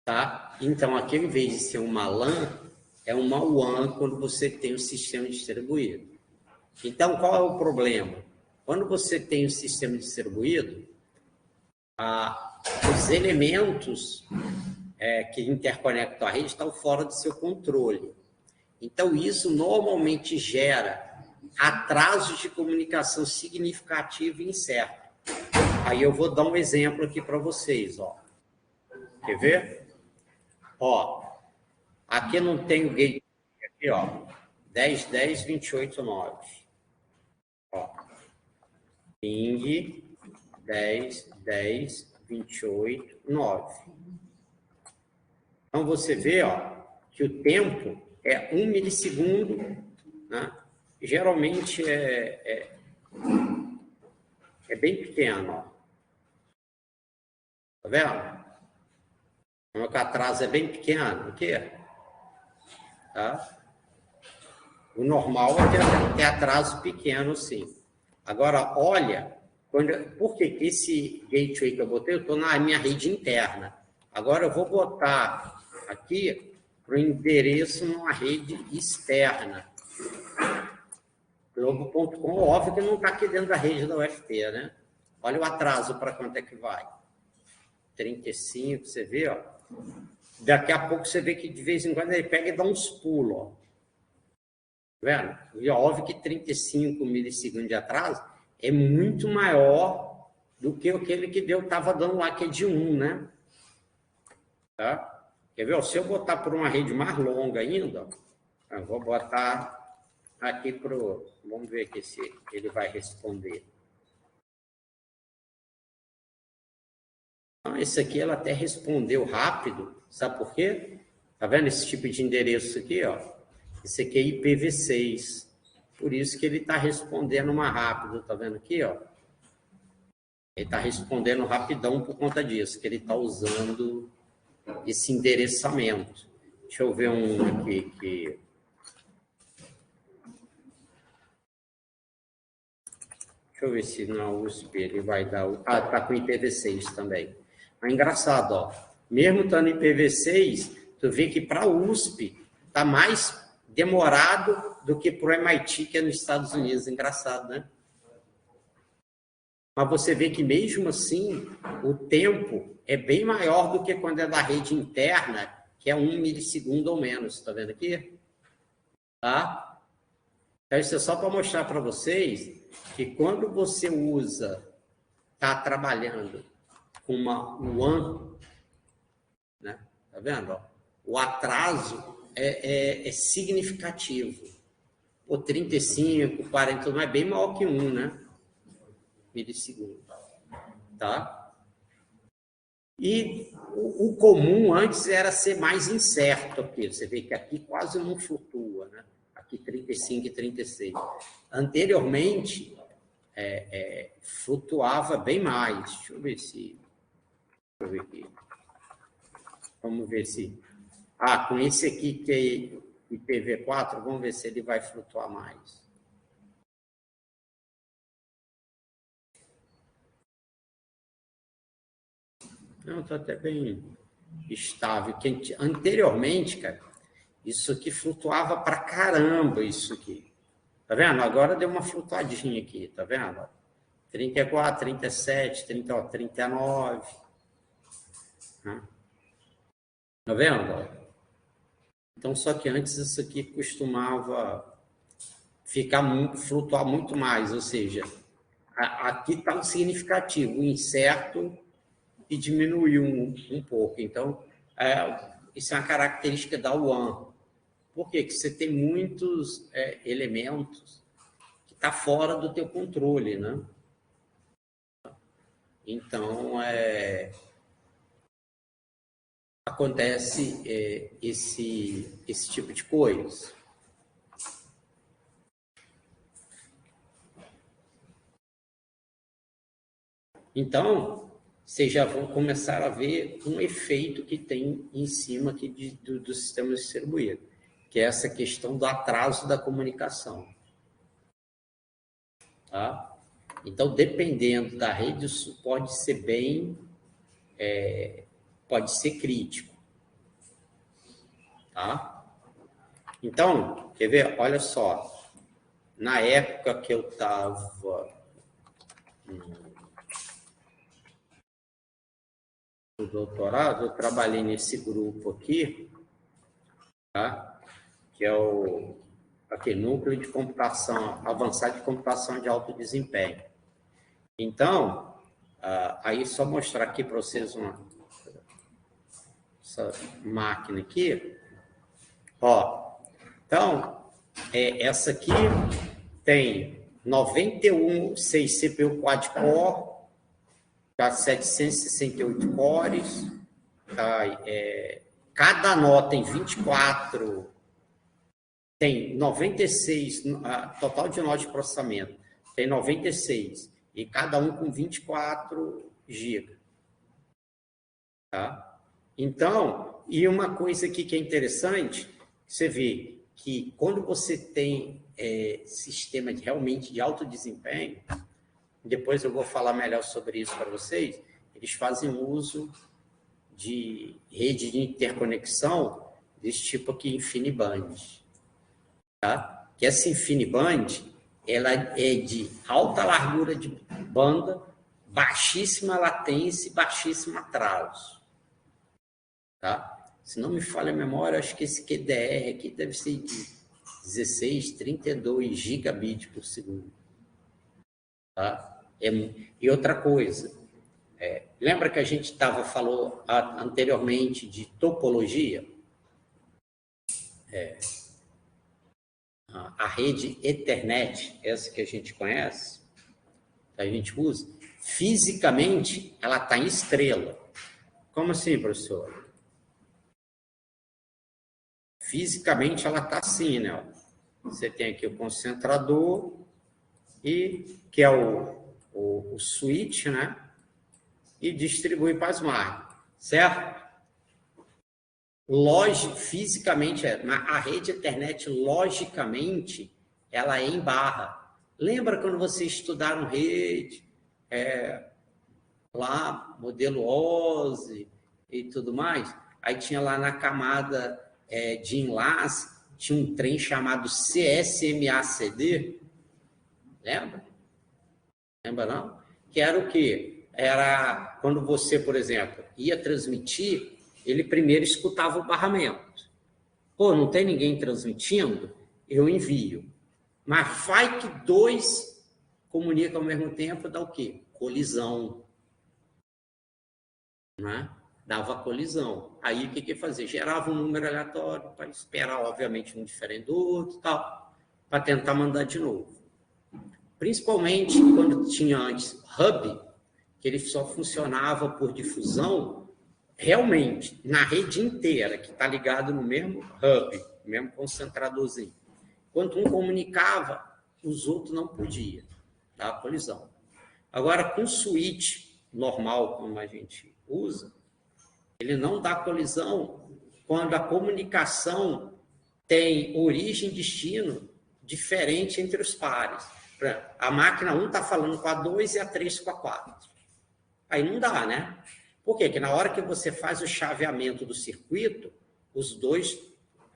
Tá? Então, aqui, em vez de ser uma LAN, é uma WAN quando você tem o sistema distribuído. Então, qual é o problema? Quando você tem o sistema distribuído, os elementos que interconectam a rede estão fora do seu controle. Então, isso normalmente gera atrasos de comunicação significativo e incerto. Aí eu vou dar um exemplo aqui para vocês. Ó. Quer ver? Ó, aqui não tem o gate. Aqui, ó, 10, 10, 28, 9. Ó, ping 10, 10, 28, 9. Então, você vê ó, que o tempo é 1 milissegundo, né? Geralmente é bem pequeno. Ó. Tá vendo? O atraso é bem pequeno. O quê? Tá? O normal é ter atraso pequeno, sim. Agora, olha, por que esse gateway que eu botei? Eu estou na minha rede interna. Agora, eu vou botar aqui para o endereço numa rede externa. Globo.com, óbvio que não está aqui dentro da rede da UFT, né? Olha o atraso para quanto é que vai. 35, você vê, ó. Daqui a pouco você vê que de vez em quando ele pega e dá uns pulos, ó. Tá vendo? E óbvio que 35 milissegundos de atraso é muito maior do que aquele que estava dando lá, que é de 1, né? Tá? Quer ver? Se eu botar por uma rede mais longa ainda, eu vou botar aqui para o... Vamos ver aqui se ele vai responder. Então, esse aqui ela até respondeu rápido. Sabe por quê? Tá vendo esse tipo de endereço aqui, ó? Esse aqui é IPv6. Por isso que ele está respondendo mais rápido. Tá vendo aqui, ó? Ele está respondendo rapidão por conta disso, que ele está usando esse endereçamento. Deixa eu ver um aqui que... Deixa eu ver se na USP ele vai dar... Ah, está com IPv6 também. Mas engraçado, ó. Mesmo estando em IPv6, tu vê que para a USP está mais demorado do que para o MIT, que é nos Estados Unidos. Engraçado, né? Mas você vê que mesmo assim, o tempo é bem maior do que quando é da rede interna, que é 1 milissegundo ou menos. Está vendo aqui? Tá? Então, isso é só para mostrar para vocês que quando você está trabalhando com uma WAN, né? Tá vendo? Ó? O atraso é significativo. O 35, 40, mas é bem maior que 1, né? Milissegundo. Tá? E o comum antes era ser mais incerto aqui. Você vê que aqui quase não flutua, né? Aqui 35 e 36. Anteriormente, flutuava bem mais. Deixa eu ver se... Deixa eu ver aqui. Vamos ver se... Ah, com esse aqui que é IPv4, vamos ver se ele vai flutuar mais. Não, está até bem estável. Anteriormente, cara, isso aqui flutuava pra caramba, isso aqui. Tá vendo? Agora deu uma flutuadinha aqui, tá vendo? 34, 37, 30, 39. Tá vendo? Então, só que antes isso aqui costumava flutuar muito mais, ou seja, aqui está um significativo, o incerto e diminuiu um pouco. Então, isso é uma característica da UAN. Por quê? Porque você tem muitos elementos que estão fora do teu controle, né? Então, acontece esse tipo de coisa. Então, vocês já vão começar a ver um efeito que tem em cima aqui do sistema distribuído, que é essa questão do atraso da comunicação. Tá? Então, dependendo da rede, isso pode ser pode ser crítico. Tá? Então, quer ver? Olha só, na época que eu estava no doutorado, eu trabalhei nesse grupo aqui, tá? Que é o Núcleo de Computação Avançada de Computação de Alto Desempenho. Então, aí só mostrar aqui para vocês essa máquina aqui. Ó, então, essa aqui tem 96 CPU quad-core, tá, 768 cores, tá, cada nó tem 24, tem 96, total de nós de processamento, tem 96, e cada um com 24 GB. Tá? Então, e uma coisa aqui que é interessante, você vê que quando você tem sistema realmente de alto desempenho, depois eu vou falar melhor sobre isso para vocês, eles fazem uso de rede de interconexão desse tipo aqui, InfiniBand. Tá? Que essa InfiniBand, ela é de alta largura de banda, baixíssima latência e baixíssimo atraso. Tá? Se não me falha a memória, acho que esse QDR aqui deve ser de 16, 32 gigabits por segundo. Tá? E outra coisa, lembra que a gente falou anteriormente de topologia? A rede Ethernet, essa que a gente conhece, que a gente usa, fisicamente, ela está em estrela. Como assim, professor? Fisicamente, ela está assim, né? Você tem aqui o concentrador, que é o switch, né? E distribui para as máquinas, certo? Fisicamente, a rede Ethernet, logicamente, ela é em barra. Lembra quando vocês estudaram rede, lá, modelo OSI e tudo mais? Aí tinha lá na camada de enlace, tinha um trem chamado CSMA-CD. Lembra? Lembra não? Que era o quê? Era quando você, por exemplo, ia transmitir, ele primeiro escutava o barramento. Pô, não tem ninguém transmitindo? Eu envio. Mas vai que dois comunicam ao mesmo tempo, dá o quê? Colisão. Né? Dava colisão. Aí o que fazer? Gerava um número aleatório para esperar, obviamente, um diferente do outro, tal, para tentar mandar de novo. Principalmente quando tinha antes hub, que ele só funcionava por difusão, realmente, na rede inteira, que está ligado no mesmo hub, no mesmo concentradorzinho. Quando um comunicava, os outros não podiam. Dava colisão. Agora, com switch normal, como a gente usa, ele não dá colisão quando a comunicação tem origem e destino diferente entre os pares. A máquina 1 está falando com a 2 e a 3 com a 4. Aí não dá, né? Por quê? Porque na hora que você faz o chaveamento do circuito,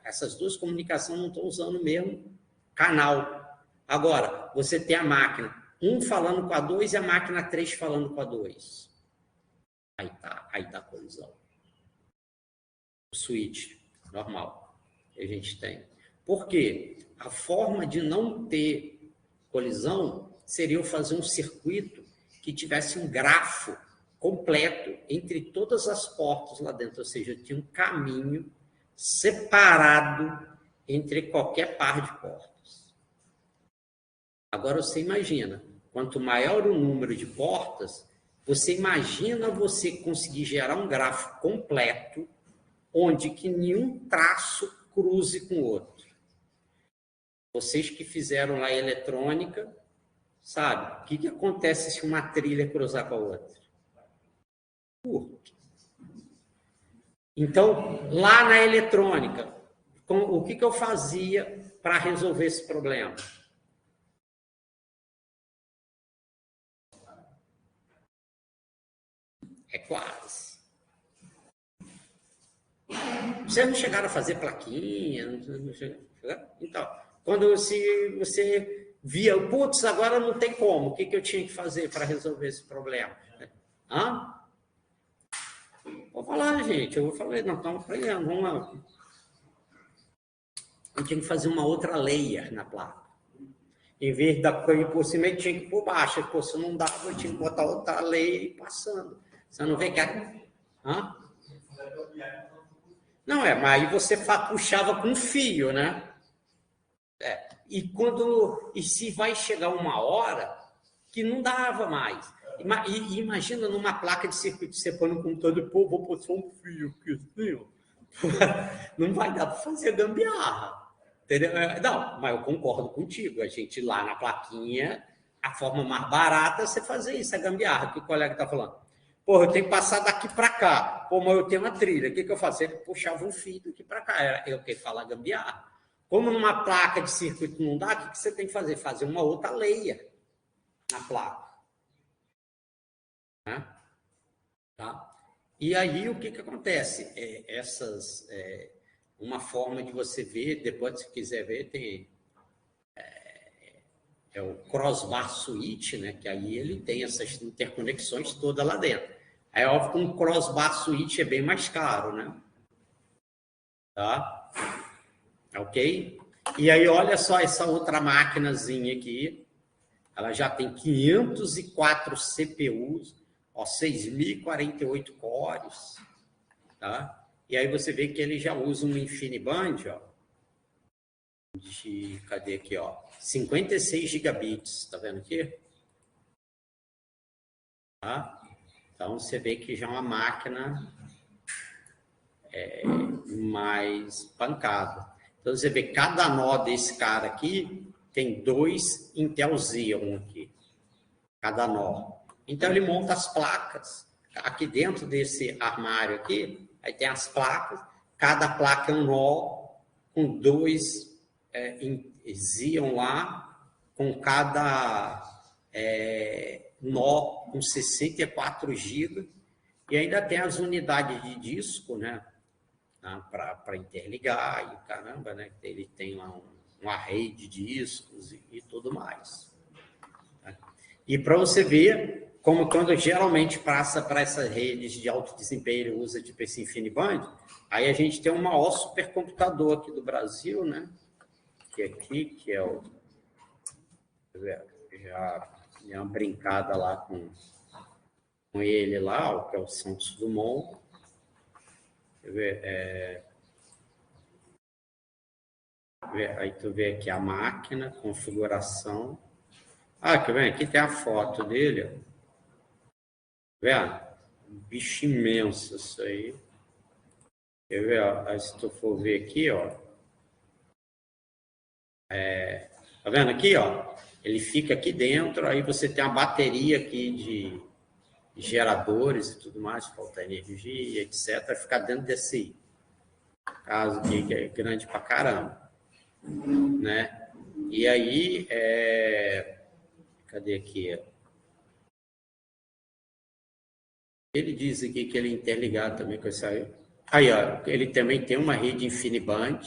essas duas comunicações não estão usando o mesmo canal. Agora, você tem a máquina 1 falando com a 2 e a máquina 3 falando com a 2. Aí dá colisão. O switch normal que a gente tem. Por quê? A forma de não ter colisão seria eu fazer um circuito que tivesse um grafo completo entre todas as portas lá dentro, ou seja, eu tinha um caminho separado entre qualquer par de portas. Agora você imagina, quanto maior o número de portas, você imagina você conseguir gerar um grafo completo onde que nenhum traço cruze com o outro. Vocês que fizeram lá eletrônica, sabe? O que acontece se uma trilha cruzar com a outra? Curto. Então, lá na eletrônica, o que eu fazia para resolver esse problema? É quase. Vocês não chegaram a fazer plaquinha? Não chegaram? Então, quando você via, putz, agora não tem como, o que eu tinha que fazer para resolver esse problema? Hã? Vou falar, gente, eu vou falar, não, estamos aprendendo, vamos lá. Eu tinha que fazer uma outra layer na placa. Em vez da coisa por cima, eu tinha que ir por baixo. Pô, se não dava, eu tinha que botar outra layer e ir passando. Você não vê que hã? Não, mas aí você puxava com fio, né? E se vai chegar uma hora que não dava mais. E imagina numa placa de circuito, você põe no computador, pô, vou pôr só um fio aqui, assim, ó. Não vai dar para fazer gambiarra. Entendeu? Não, mas eu concordo contigo. A gente lá na plaquinha, a forma mais barata é você fazer isso, a gambiarra, que o colega está falando. Pô, eu tenho que passar daqui para cá. Pô, mas eu tenho uma trilha. O que eu faço? Ele puxava um fio daqui para cá. Eu tenho que falar gambiarra. Como numa placa de circuito não dá, o que você tem que fazer? Fazer uma outra layer na placa. Né? Tá? E aí, o que acontece? Uma forma de você ver, depois, se quiser ver, tem o crossbar switch, né? Que aí ele tem essas interconexões todas lá dentro. É óbvio que um crossbar switch é bem mais caro, né? Tá? Ok? E aí, olha só essa outra maquinazinha aqui. Ela já tem 504 CPUs, 6.048 cores, tá? E aí você vê que ele já usa um InfiniBand, ó, cadê aqui, ó? 56 gigabits, tá vendo aqui? Tá? Então você vê que já é uma máquina mais pancada. Então você vê cada nó desse cara aqui tem 2 Intel Xeon aqui, cada nó. Então ele monta as placas aqui dentro desse armário aqui. Aí tem as placas, cada placa é um nó com 2 Xeon lá, com cada nó com 64 GB. E ainda tem as unidades de disco, né? Para interligar e caramba, né? Ele tem lá um array de discos e tudo mais. Tá? E para você ver, como quando geralmente passa para essas redes de alto desempenho, usa tipo esse InfiniBand, aí a gente tem o maior supercomputador aqui do Brasil, né? Que é o... Já dei uma brincada lá com ele lá, que é o Santos Dumont. Aí tu vê aqui a máquina, configuração. Quer ver? Aqui tem a foto dele. Ó. Vendo? Um bicho imenso isso aí. Quer ver? Aí, se tu for ver aqui, ó. Tá vendo aqui, ó? Ele fica aqui dentro, aí você tem a bateria aqui de geradores e tudo mais, falta energia, etc. Vai ficar dentro desse caso aqui, que é grande pra caramba. Né? E aí, cadê aqui? Ele diz aqui que ele é interligado também com essa aí. Aí, ó, ele também tem uma rede InfiniBand,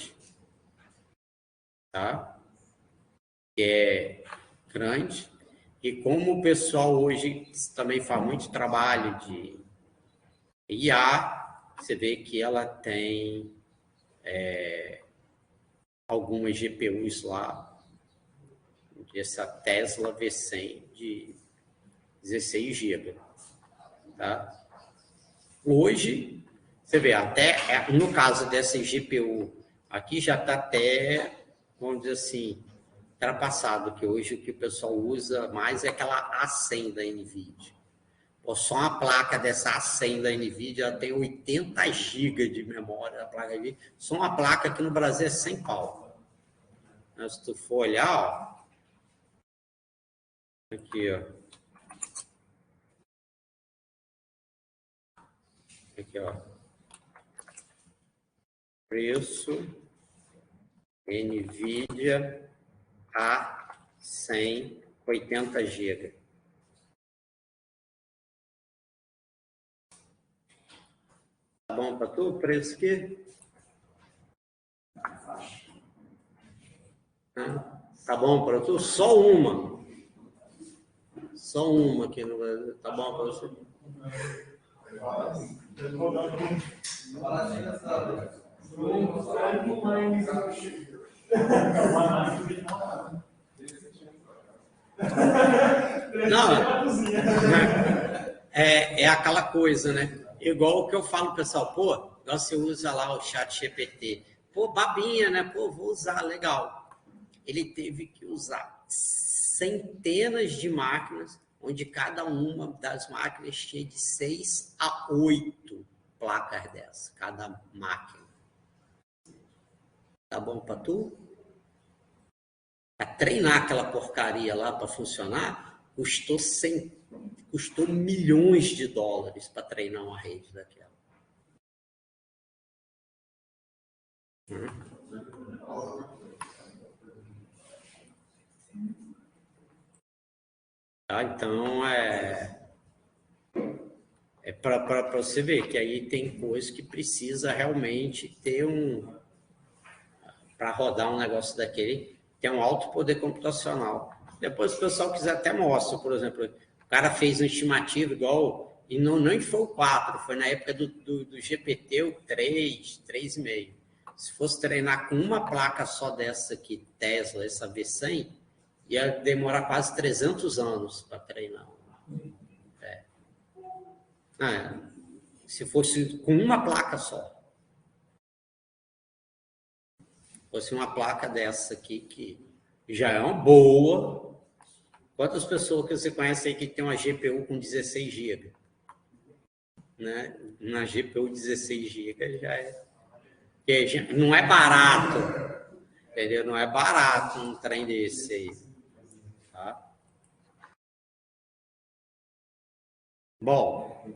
tá? Que é grande. E como o pessoal hoje também faz muito trabalho de IA, você vê que ela tem algumas GPUs lá, essa Tesla V100 de 16 GB. Tá? Hoje, você vê, até no caso dessa GPU aqui já está até, vamos dizer assim, ultrapassado, que hoje o que o pessoal usa mais é aquela A100 da NVIDIA. Ou só uma placa dessa A100 da NVIDIA ela tem 80 GB de memória da placa NVIDIA. Só uma placa aqui no Brasil é 100 pau. Mas se tu for olhar, ó, aqui, ó. Aqui, ó. Preço NVIDIA A100 80 GB. Tá bom para tu o preço aqui? Tá bom para tu? Só uma. Só uma aqui no Brasil. Tá bom para você? Não, é aquela coisa, né? Igual o que eu falo, pessoal, pô, você usa lá o chat GPT. Pô, babinha, né? Pô, vou usar, legal. Ele teve que usar centenas de máquinas, onde cada uma das máquinas tinha de 6 a 8 placas dessas, cada máquina. Tá bom para tu? Para treinar aquela porcaria lá para funcionar, custou milhões de dólares para treinar uma rede daquela. Tá? Então, é para você ver que aí tem coisa que precisa realmente ter para rodar um negócio daquele, tem um alto poder computacional. Depois, se o pessoal quiser, até mostra, por exemplo, o cara fez uma estimativa igual, e nem foi o 4, foi na época do GPT, o 3, 3,5. Se fosse treinar com uma placa só dessa aqui, Tesla, essa V100, ia demorar quase 300 anos para treinar. Se fosse com uma placa só. Fosse uma placa dessa aqui, que já é uma boa. Quantas pessoas que você conhece aí que tem uma GPU com 16 GB? Né? Uma GPU 16 GB já é... Não é barato. Entendeu? Não é barato um trem desse aí. Tá? Bom,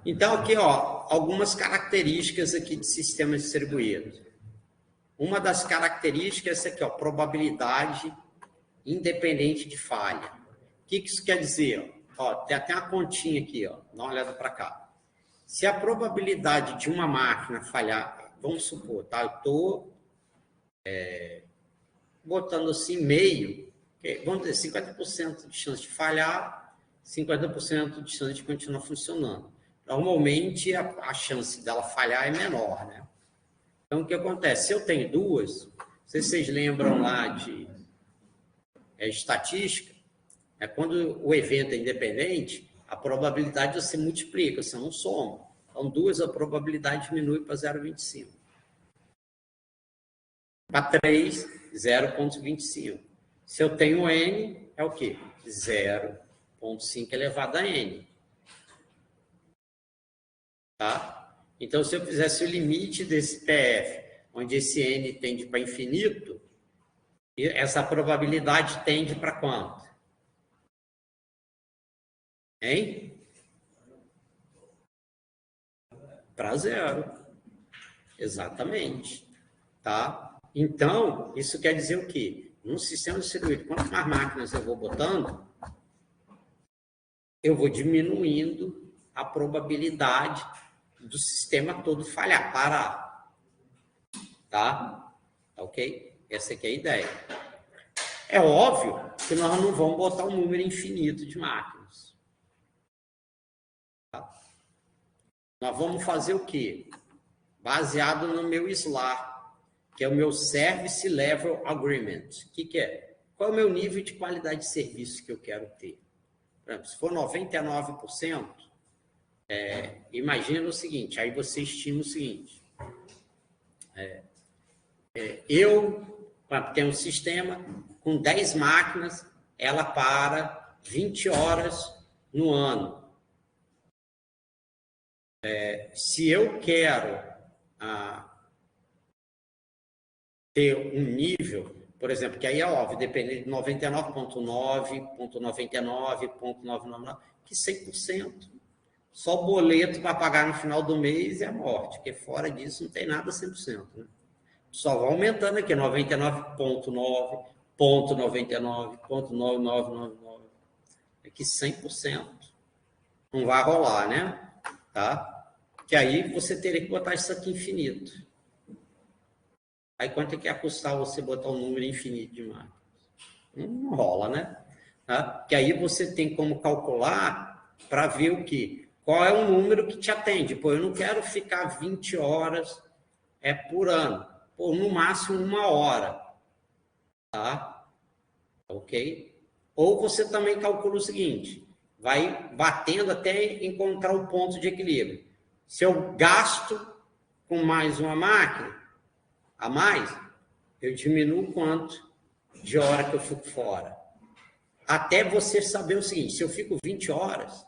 então aqui, ó, algumas características aqui de sistema distribuído. Uma das características é aqui, ó, probabilidade independente de falha. O que isso quer dizer? Ó, tem até uma continha aqui, ó, dá uma olhada para cá. Se a probabilidade de uma máquina falhar, vamos supor, tá? Eu estou botando assim meio, vamos dizer, 50% de chance de falhar, 50% de chance de continuar funcionando. Normalmente, a chance dela falhar é menor, né? Então, o que acontece? Se eu tenho duas, não sei se vocês lembram lá de estatística, quando o evento é independente, a probabilidade você multiplica, você não soma. Então, duas, a probabilidade diminui para 0,25. Para 3, 0,25. Se eu tenho N, é o quê? 0,5 elevado a N. Tá? Então, se eu fizesse o limite desse PF, onde esse N tende para infinito, essa probabilidade tende para quanto? Hein? Para 0. Exatamente. Tá? Então, isso quer dizer o quê? Num sistema distribuído, quanto mais máquinas eu vou botando, eu vou diminuindo a probabilidade do sistema todo falhar, parar. Tá? Ok? Essa aqui é a ideia. É óbvio que nós não vamos botar um número infinito de máquinas. Tá? Nós vamos fazer o quê? Baseado no meu SLA. que é o meu Service Level Agreement. O que é? Qual é o meu nível de qualidade de serviço que eu quero ter? Por exemplo, se for 99%, imagina o seguinte, aí você estima o seguinte, eu tenho um sistema com 10 máquinas, ela para 20 horas no ano. Se eu quero ter um nível, por exemplo, que aí é óbvio, depende de 99,9, que 100%. Só o boleto para pagar no final do mês é a morte, porque fora disso não tem nada 100%. Né? Só vai aumentando aqui, 99,9, é que 100% não vai rolar, né? Tá? Que aí você teria que botar isso aqui infinito. Aí quanto é que ia custar você botar um número infinito de máquinas? Não rola, né? Tá? Que aí você tem como calcular para ver o quê? Qual é o número que te atende? Pô, eu não quero ficar 20 horas por ano. Pô, no máximo 1 hora. Tá? Ok? Ou você também calcula o seguinte, vai batendo até encontrar o ponto de equilíbrio. Se eu gasto com mais uma máquina, a mais, eu diminuo quanto de hora que eu fico fora. Até você saber o seguinte, se eu fico 20 horas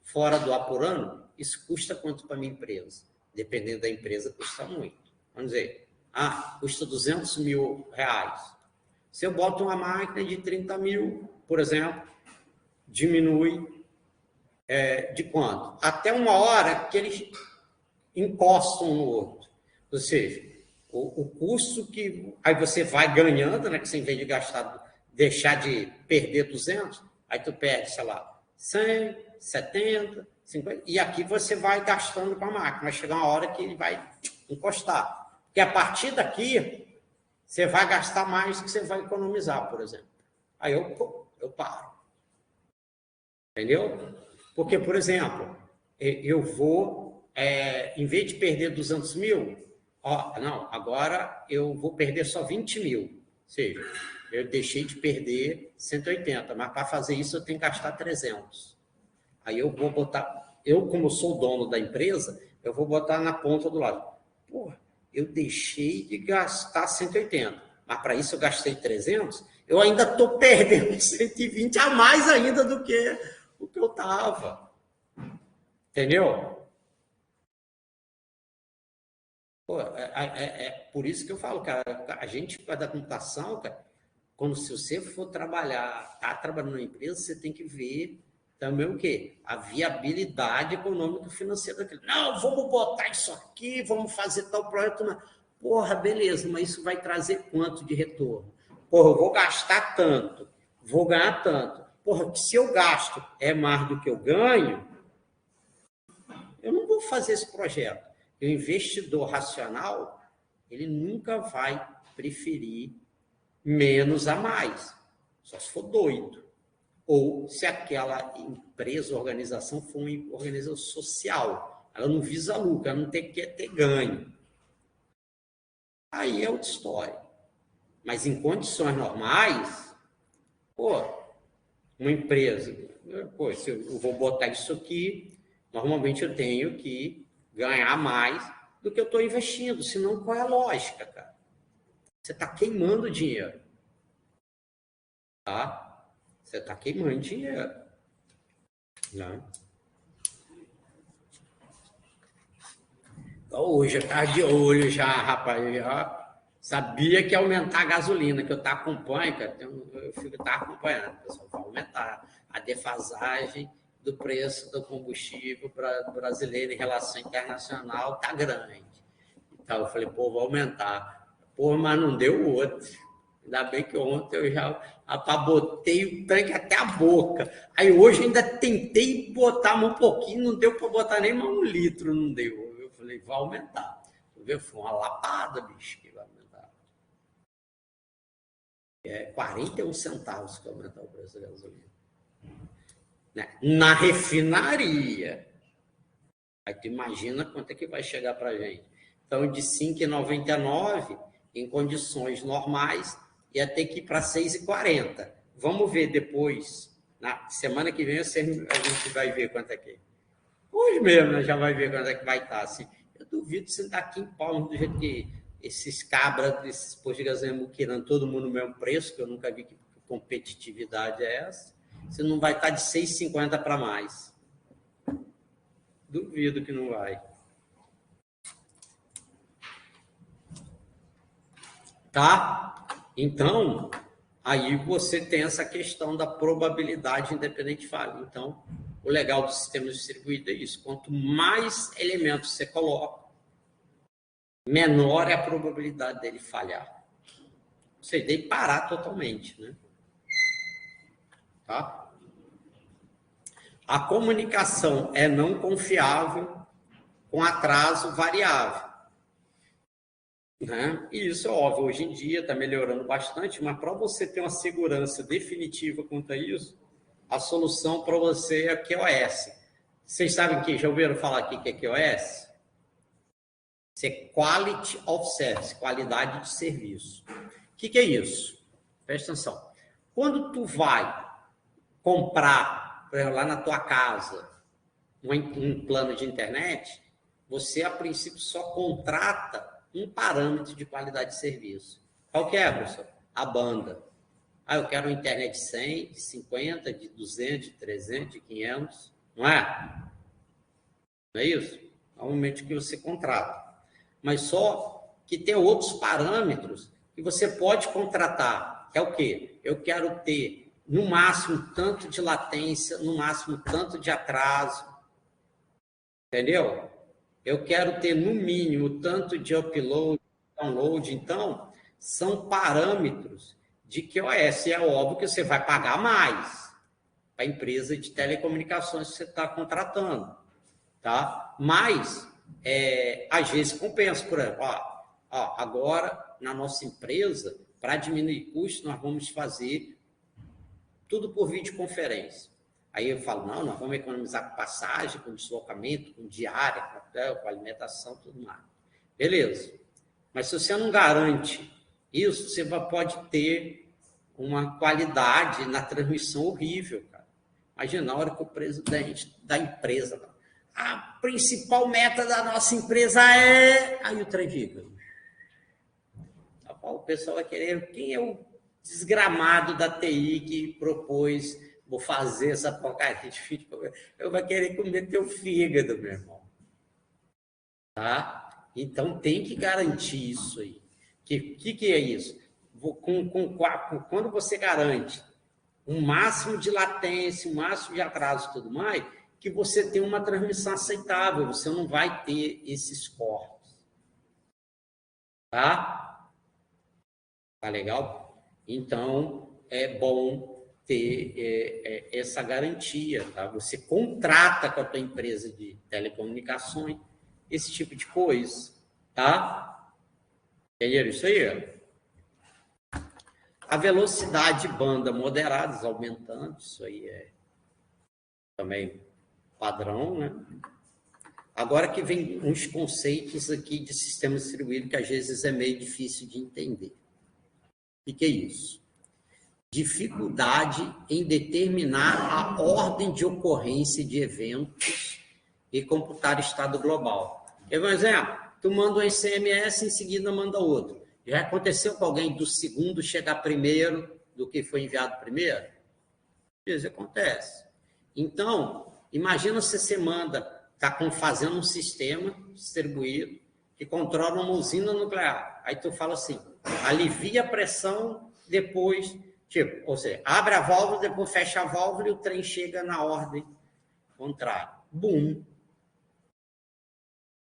fora do ar por ano, isso custa quanto para a minha empresa? Dependendo da empresa, custa muito. Vamos dizer, custa 200 mil reais. Se eu boto uma máquina de 30 mil, por exemplo, diminui de quanto? Até 1 hora que eles encostam um no outro. Ou seja, o custo que aí você vai ganhando, né? Que você, em vez de gastar, deixar de perder 200, aí tu perde, sei lá, 100, 70, 50, e aqui você vai gastando com a máquina. Vai chegar uma hora que ele vai encostar. Porque a partir daqui, você vai gastar mais do que você vai economizar, por exemplo. Aí eu paro. Entendeu? Porque, por exemplo, eu vou, em vez de perder 200 mil, não, agora eu vou perder só 20 mil. Ou seja, eu deixei de perder 180, mas para fazer isso eu tenho que gastar 300. Aí eu vou botar, como sou o dono da empresa, eu vou botar na ponta do lado. Porra, eu deixei de gastar 180, mas para isso eu gastei 300, eu ainda estou perdendo 120 a mais ainda do que o que eu estava. Entendeu? Pô, por isso que eu falo, cara, a gente da computação, cara, quando se você for trabalhar, tá trabalhando numa empresa, você tem que ver também o quê? A viabilidade econômica e financeira daquilo. Não, vamos botar isso aqui, vamos fazer tal projeto. Porra, beleza, mas isso vai trazer quanto de retorno? Porra, eu vou gastar tanto, vou ganhar tanto. Porra, se eu gasto é mais do que eu ganho, eu não vou fazer esse projeto. O investidor racional, ele nunca vai preferir menos a mais, só se for doido. Ou se aquela empresa, organização, for uma organização social. Ela não visa lucro, ela não quer ter ganho. Aí é outra história. Mas em condições normais, uma empresa, se eu vou botar isso aqui, normalmente eu tenho que ganhar mais do que eu estou investindo. Senão, qual é a lógica, cara? Você está queimando dinheiro. Tá? Você está queimando dinheiro. Né? Hoje eu estava de olho já, rapaz. Eu já sabia que ia aumentar a gasolina, que eu acompanho, cara. Eu estava acompanhando. O pessoal vai aumentar a defasagem do preço do combustível brasileiro em relação internacional está grande. Então, eu falei, vai aumentar. Mas não deu outro. Ainda bem que ontem eu já botei o tanque até a boca. Aí hoje ainda tentei botar um pouquinho, não deu para botar nem mais 1 litro, não deu. Eu falei, vai aumentar. Foi uma lapada, bicho, que vai aumentar. 41 centavos que vai aumentar o preço da gasolina. Na refinaria. Aí tu imagina quanto é que vai chegar para a gente. Então, de 5,99, em condições normais, ia ter que ir para 6,40. Vamos ver depois, na semana que vem, a gente vai ver quanto é que é. Hoje mesmo, né, já vai ver quanto é que vai estar. Assim. Eu duvido se está aqui em Palmas, do jeito que esses cabras, esses postos de gasolina muquirando todo mundo no mesmo preço, que eu nunca vi que competitividade é essa. Você não vai estar de 6,50 para mais. Duvido que não vai. Tá? Então, aí você tem essa questão da probabilidade independente de falha. Então, o legal do sistema distribuído é isso. Quanto mais elementos você coloca, menor é a probabilidade dele falhar. Ou seja, dele parar totalmente, né? Tá? A comunicação é não confiável com atraso variável. Né? E isso é óbvio, hoje em dia está melhorando bastante, mas para você ter uma segurança definitiva quanto a isso, a solução para você é QoS. Vocês sabem que já ouviram falar aqui que é QoS? Isso é Quality of Service, qualidade de serviço. O que é isso? Presta atenção. Quando tu vai comprar, por exemplo, lá na tua casa, um plano de internet, você, a princípio, só contrata um parâmetro de qualidade de serviço. Qual que é, professor? A banda. Eu quero uma internet de 100, de 50, de 200, de 300, de 500. Não é? Não é isso? É o momento que você contrata. Mas só que tem outros parâmetros que você pode contratar. É o quê? Eu quero ter, no máximo, tanto de latência, no máximo, tanto de atraso. Entendeu? Eu quero ter, no mínimo, tanto de upload, download. Então, são parâmetros de QoS. É óbvio que você vai pagar mais para a empresa de telecomunicações que você está contratando. Tá? Mas, às vezes, compensa. Por exemplo, agora, na nossa empresa, para diminuir custos, nós vamos fazer tudo por videoconferência. Aí eu falo, não, nós vamos economizar com passagem, com deslocamento, com diária, com alimentação, tudo mais. Beleza. Mas se você não garante isso, você pode ter uma qualidade na transmissão horrível, cara. Imagina, na hora que o presidente da empresa, a principal meta da nossa empresa é... Aí o trem fica. O pessoal vai querer... Quem é o desgramado da TI que propôs... Vou fazer essa porcaria de vídeo, eu vou querer comer teu fígado, meu irmão. Tá? Então, tem que garantir isso aí. Que é isso? Quando você garante um máximo de latência, um máximo de atraso e tudo mais, que você tem uma transmissão aceitável, você não vai ter esses cortes. Tá? Tá legal? Então, é bom ter essa garantia, tá? Você contrata com a tua empresa de telecomunicações esse tipo de coisa, tá? Entenderam isso aí? A velocidade de banda moderadas aumentando, isso aí é também padrão, né? Agora que vem uns conceitos aqui de sistema distribuído que às vezes é meio difícil de entender. O que é isso? Dificuldade em determinar a ordem de ocorrência de eventos e computar estado global. Quer ver um exemplo? Tu manda um SMS, em seguida manda outro. Já aconteceu com alguém do segundo chegar primeiro do que foi enviado primeiro? Às vezes acontece. Então, imagina se você está fazendo um sistema distribuído que controla uma usina nuclear. Aí tu fala assim, alivia a pressão, depois... Tipo, ou seja, abre a válvula, depois fecha a válvula e o trem chega na ordem contrária. Bum.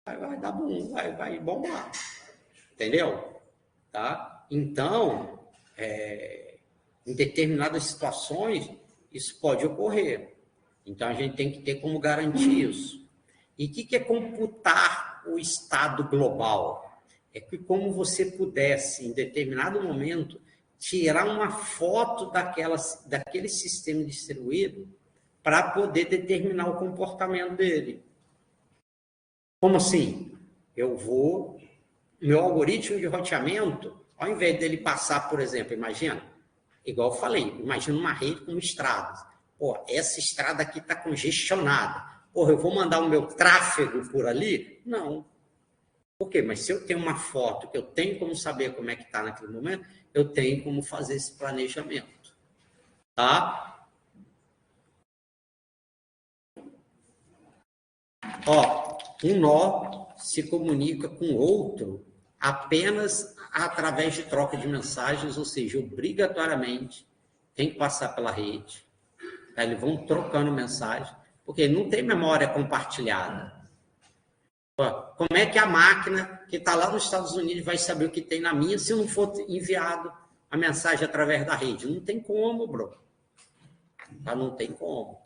Vai dar bum, vai bombar. Entendeu? Tá? Então, em determinadas situações, isso pode ocorrer. Então, a gente tem que ter como garantir isso. E o que é computar o estado global? É que como você pudesse, em determinado momento, tirar uma foto daquele sistema distribuído para poder determinar o comportamento dele. Como assim? Eu vou meu algoritmo de roteamento, ao invés dele passar, por exemplo, imagina, igual eu falei, imagina uma rede com estradas. Pô, essa estrada aqui está congestionada. Porra, eu vou mandar o meu tráfego por ali? Não. Por quê? Mas se eu tenho uma foto que eu tenho como saber como é que está naquele momento, eu tenho como fazer esse planejamento. Tá? Ó, um nó se comunica com outro apenas através de troca de mensagens, ou seja, obrigatoriamente tem que passar pela rede. Tá? Eles vão trocando mensagem, porque não tem memória compartilhada. Como é que a máquina que está lá nos Estados Unidos vai saber o que tem na minha se não for enviado a mensagem através da rede? Não tem como, bro. Tá? Não tem como.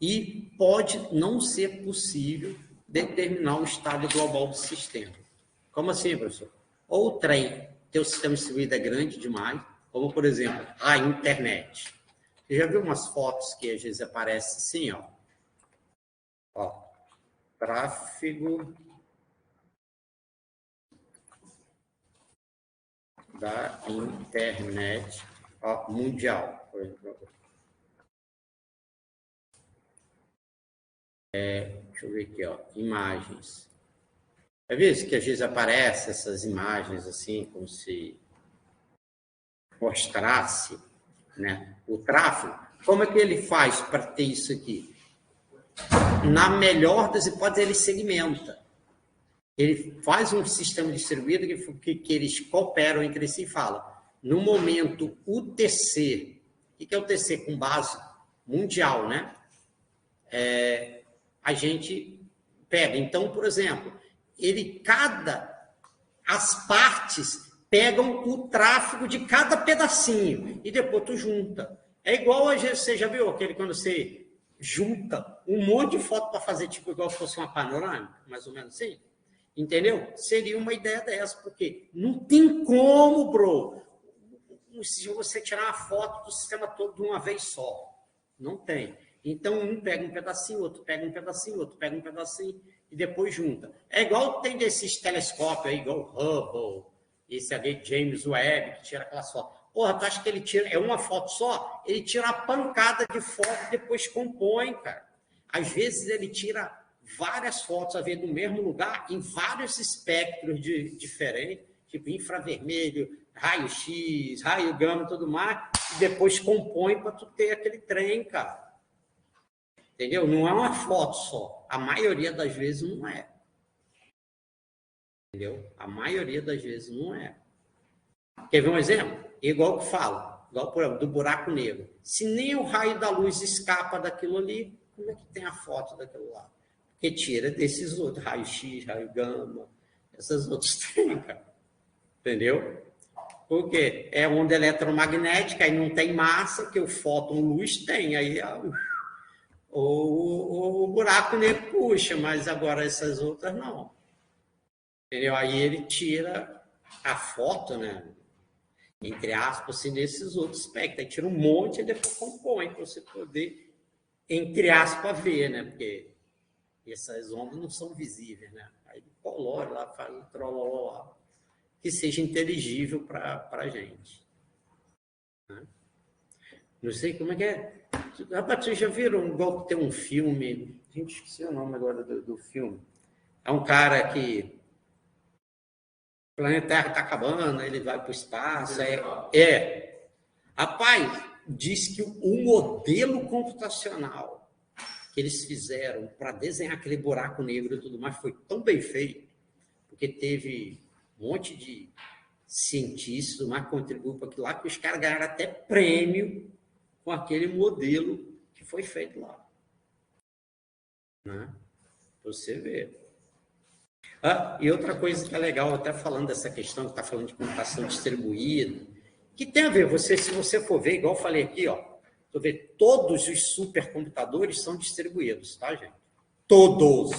E pode não ser possível determinar o estado global do sistema. Como assim, professor? Ou o trem, teu sistema distribuído é grande demais, como, por exemplo, a internet. Você já viu umas fotos que às vezes aparecem assim, ó? Ó, tráfego da internet mundial. Deixa eu ver aqui, ó, imagens. É visto que às vezes aparecem essas imagens assim, como se mostrasse, né, o tráfego. Como é que ele faz para ter isso aqui? Na melhor das hipóteses, ele segmenta. Ele faz um sistema distribuído que eles cooperam entre si e falam. No momento, o TC, o que é o TC com base mundial, né? A gente pega. Então, por exemplo, as partes pegam o tráfego de cada pedacinho e depois tu junta. É igual, você já viu aquele quando você junta um monte de foto para fazer tipo igual se fosse uma panorâmica, mais ou menos assim? Entendeu? Seria uma ideia dessa, porque não tem como, bro, se você tirar uma foto do sistema todo de uma vez só. Não tem. Então, um pega um pedacinho, outro pega um pedacinho, outro pega um pedacinho e depois junta. É igual tem desses telescópios aí, igual o Hubble, esse ali James Webb, que tira aquelas fotos. Porra, tu acha que ele tira, é uma foto só? Ele tira a pancada de foto e depois compõe, cara. Às vezes ele tira várias fotos a ver do mesmo lugar em vários espectros diferentes, tipo infravermelho, raio-x, raio gama e tudo mais, e depois compõe para tu ter aquele trem, cara. Entendeu? Não é uma foto só. A maioria das vezes não é. Entendeu? A maioria das vezes não é. Quer ver um exemplo? Igual que eu falo, igual, por exemplo, do buraco negro. Se nem o raio da luz escapa daquilo ali, como é que tem a foto daquilo lá? Porque tira desses outros, raio-x, raio gama, essas outras tem, cara. Entendeu? Porque é onda eletromagnética, aí não tem massa, que o fóton luz tem, aí o buraco negro puxa, mas agora essas outras não. Entendeu? Aí ele tira a foto, né? Entre aspas, assim, nesses outros aspectos. Aí tira um monte e depois compõe para você poder, entre aspas, ver, né? Porque essas ondas não são visíveis, né? Aí colore lá, faz um trololó lá, que seja inteligível para a gente. Né? Não sei como é que é. Rapaz, vocês já viram igual tem um filme? Gente, esqueci o nome agora do filme. É um cara que o planeta Terra está acabando, ele vai para o espaço. Rapaz, diz que o modelo computacional que eles fizeram para desenhar aquele buraco negro e tudo mais foi tão bem feito, porque teve um monte de cientistas que contribuíram para aquilo lá, que os caras ganharam até prêmio com aquele modelo que foi feito lá. Né? Você vê. E outra coisa que é legal, até falando dessa questão, que está falando de computação distribuída, que tem a ver, se você for ver, igual eu falei aqui, ó, todos os supercomputadores são distribuídos, tá, gente? Todos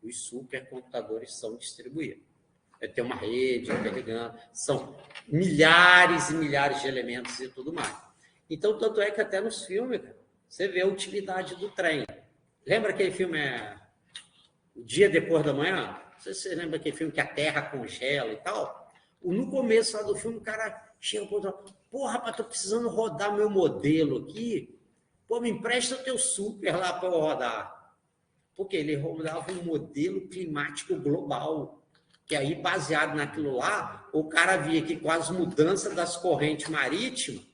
os supercomputadores são distribuídos. Tem uma rede interligando, são milhares e milhares de elementos e tudo mais. Então, tanto é que até nos filmes, você vê a utilidade do trem. Lembra aquele filme O Dia Depois da Manhã, não sei se você lembra aquele filme que a Terra congela e tal. No começo lá do filme, o cara chega e fala, pô, rapaz, tô precisando rodar meu modelo aqui. Pô, me empresta o teu super lá para eu rodar. Porque ele rodava um modelo climático global. Que aí, baseado naquilo lá, o cara via que com as mudanças das correntes marítimas,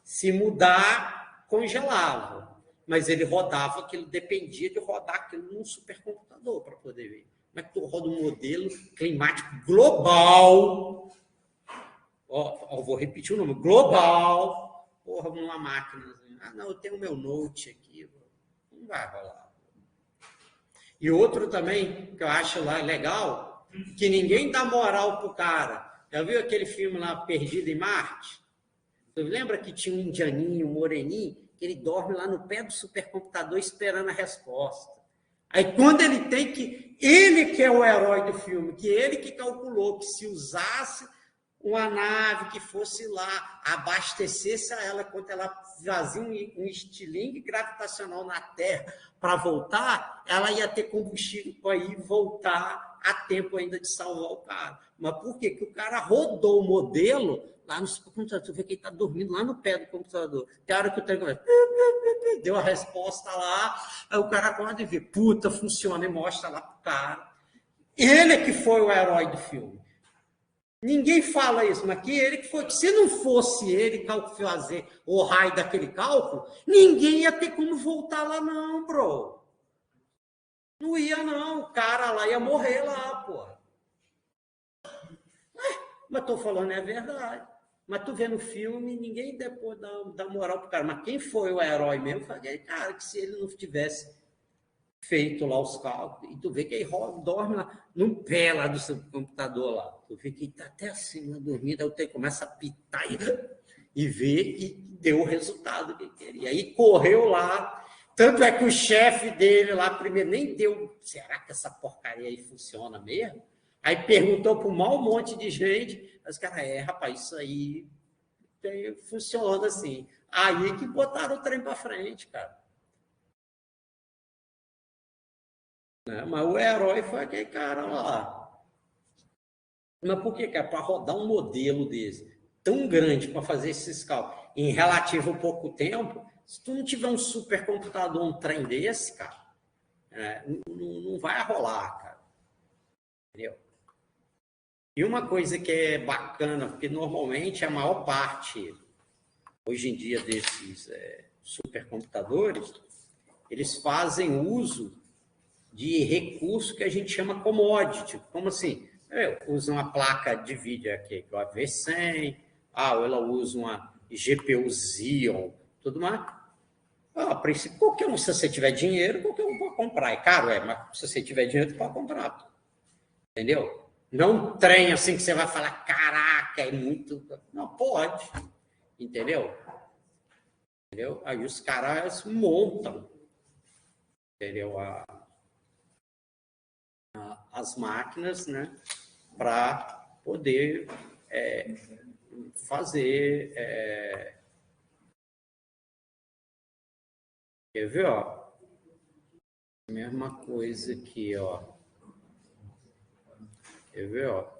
se mudar, congelava. Mas ele rodava aquilo, dependia de rodar aquilo num supercomputador para poder ver. Como é que tu roda um modelo climático global? Ó, eu vou repetir o nome, global. Porra, numa máquina. Ah, não, eu tenho o meu note aqui. Não vai rolar. E outro também, que eu acho lá legal, que ninguém dá moral pro cara. Já viu aquele filme lá, Perdido em Marte? Você lembra que tinha um indianinho, um moreninho, que ele dorme lá no pé do supercomputador esperando a resposta. Aí quando ele tem que... Ele que é o herói do filme, que ele que calculou que se usasse uma nave que fosse lá, abastecesse a ela, quando ela fazia um estilingue gravitacional na Terra para voltar, ela ia ter combustível para ir voltar a tempo ainda de salvar o cara. Mas por quê? Porque o cara rodou o modelo lá no supercomputador. Você vê que ele está dormindo lá no pé do computador. Tem hora que o trem deu a resposta lá, aí o cara acorda e vê, puta, funciona, e mostra lá pro cara. Ele é que foi o herói do filme. Ninguém fala isso, mas que ele que foi. Se não fosse ele fazer o raio daquele cálculo, ninguém ia ter como voltar lá, não, bro. Não ia, não. O cara lá ia morrer lá, porra. Mas tô falando é a verdade. Mas tu vê no filme, ninguém depois dá moral pro cara. Mas quem foi o herói mesmo foi aquele cara que, se ele não tivesse feito lá os cálculos, e tu vê que ele dorme lá no pé lá do seu computador lá. Tu vê que ele tá até assim, lá dormindo, aí o tempo começa a pitar e vê que deu o resultado que ele queria. Aí correu lá, tanto é que o chefe dele lá primeiro nem deu, será que essa porcaria aí funciona mesmo? Aí perguntou para um mau monte de gente, os caras, rapaz, isso aí funciona assim. Aí que botaram o trem para frente, cara. Mas o herói foi aquele cara lá. Mas por que, cara? Para rodar um modelo desse, tão grande, para fazer esses cálculos, em relativo pouco tempo, se tu não tiver um supercomputador, um trem desse, cara, não vai rolar, cara. Entendeu? E uma coisa que é bacana, porque normalmente a maior parte, hoje em dia, desses supercomputadores, eles fazem uso de recurso que a gente chama commodity. Como assim? Usa uma placa de vídeo aqui, que é o AV100, ou ela usa uma GPU Xeon, tudo mais. A princípio, qualquer um, se você tiver dinheiro, qualquer um pode comprar. É caro, mas se você tiver dinheiro, você pode comprar. Entendeu? Não um trem assim que você vai falar, caraca, é muito... Não, pode. Entendeu? Aí os caras montam, entendeu? As máquinas, né, para poder fazer. Quer ver, ó? Mesma coisa aqui, ó. Quer ver, ó?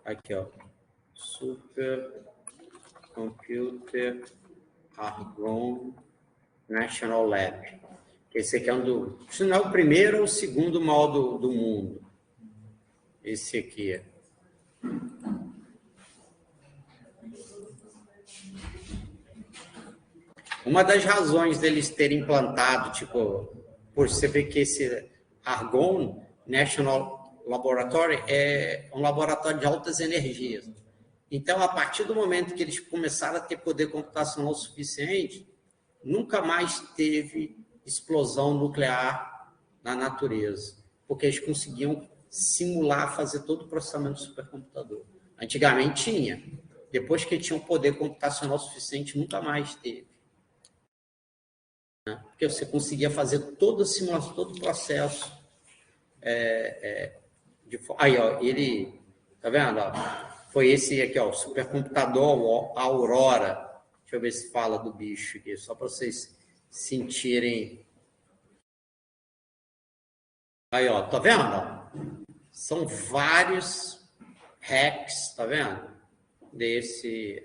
Aqui, ó. Supercomputer Argonne National Lab. Esse aqui é se não é o primeiro ou o segundo maior do mundo. Esse aqui. Uma das razões deles terem implantado, por você ver que esse Argonne National Laboratory é um laboratório de altas energias. Então, a partir do momento que eles começaram a ter poder computacional suficiente, nunca mais teve explosão nuclear na natureza, porque eles conseguiam simular, fazer todo o processamento do supercomputador. Antigamente tinha. Depois que tinham poder computacional suficiente, nunca mais teve. Porque você conseguia fazer toda a simulação, todo o processo. Aí, ó, ele... Tá vendo? Ó, foi esse aqui, ó, o supercomputador Aurora. Deixa eu ver se fala do bicho aqui, só para vocês sentirem. Aí, ó, tá vendo? São vários hacks, tá vendo? Desse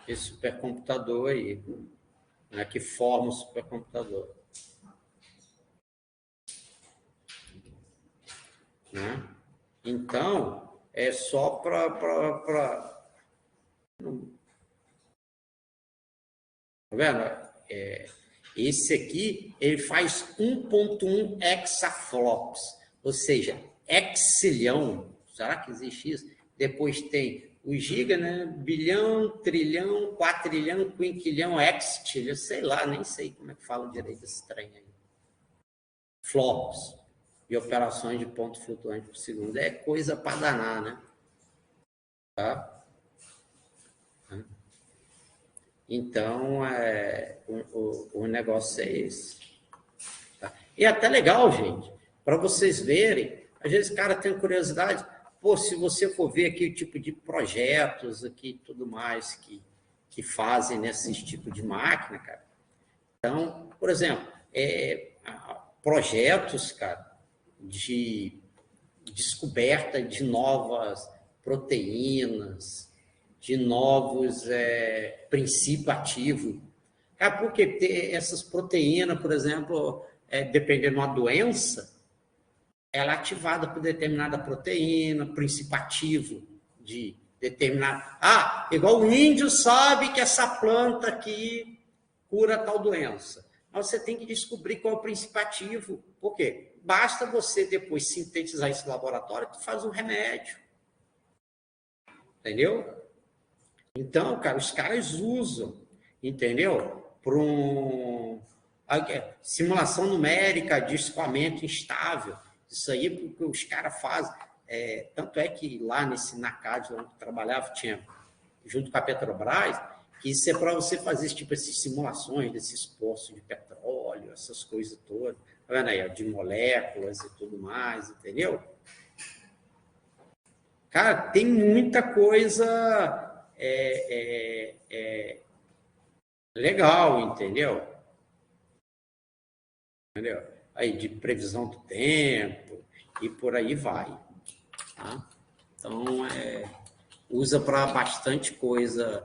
esse supercomputador aí, né, que forma o supercomputador. Né? Então, é só para... Tá vendo? Esse aqui, ele faz 1.1 hexaflops, ou seja, hexilhão. Será que existe isso? Depois tem o giga, né? Bilhão, trilhão, quatrilhão, quinquilhão, hextilhão, sei lá, nem sei como é que fala direito esse trem aí. Flops de operações de ponto flutuante por segundo. É coisa para danar, né? Tá? Então, o negócio é esse. Tá? E é até legal, gente, para vocês verem. Às vezes o cara tem curiosidade. Pô, se você for ver aqui o tipo de projetos aqui e tudo mais que fazem nesses tipos de máquina, cara. Então, por exemplo, projetos, cara, de descoberta de novas proteínas, de novos princípios ativos. Cara, porque essas proteínas, por exemplo, dependendo de uma doença, ela é ativada por determinada proteína, princípio ativo de determinado... igual o índio sabe que essa planta aqui cura tal doença. Mas você tem que descobrir qual é o princípio ativo. Por quê? Basta você depois sintetizar esse laboratório que faz um remédio. Entendeu? Então, cara, os caras usam, entendeu? Para simulação numérica de escoamento instável. Isso aí é porque os caras fazem. Tanto é que lá nesse NACAD, onde eu trabalhava, tinha, junto com a Petrobras, que isso é para você fazer essas simulações desses poços de petróleo, essas coisas todas, tá vendo aí, de moléculas e tudo mais, entendeu? Cara, tem muita coisa legal, entendeu? Aí, de previsão do tempo e por aí vai. Tá? Então, usa para bastante coisa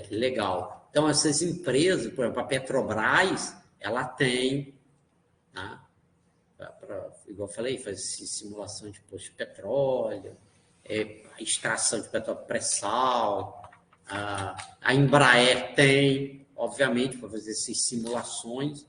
legal. Então, essas empresas, por exemplo, a Petrobras, ela tem, tá? Igual eu falei, faz simulação de posto de petróleo, extração de petróleo pré-sal, a Embraer tem, obviamente, para fazer essas simulações.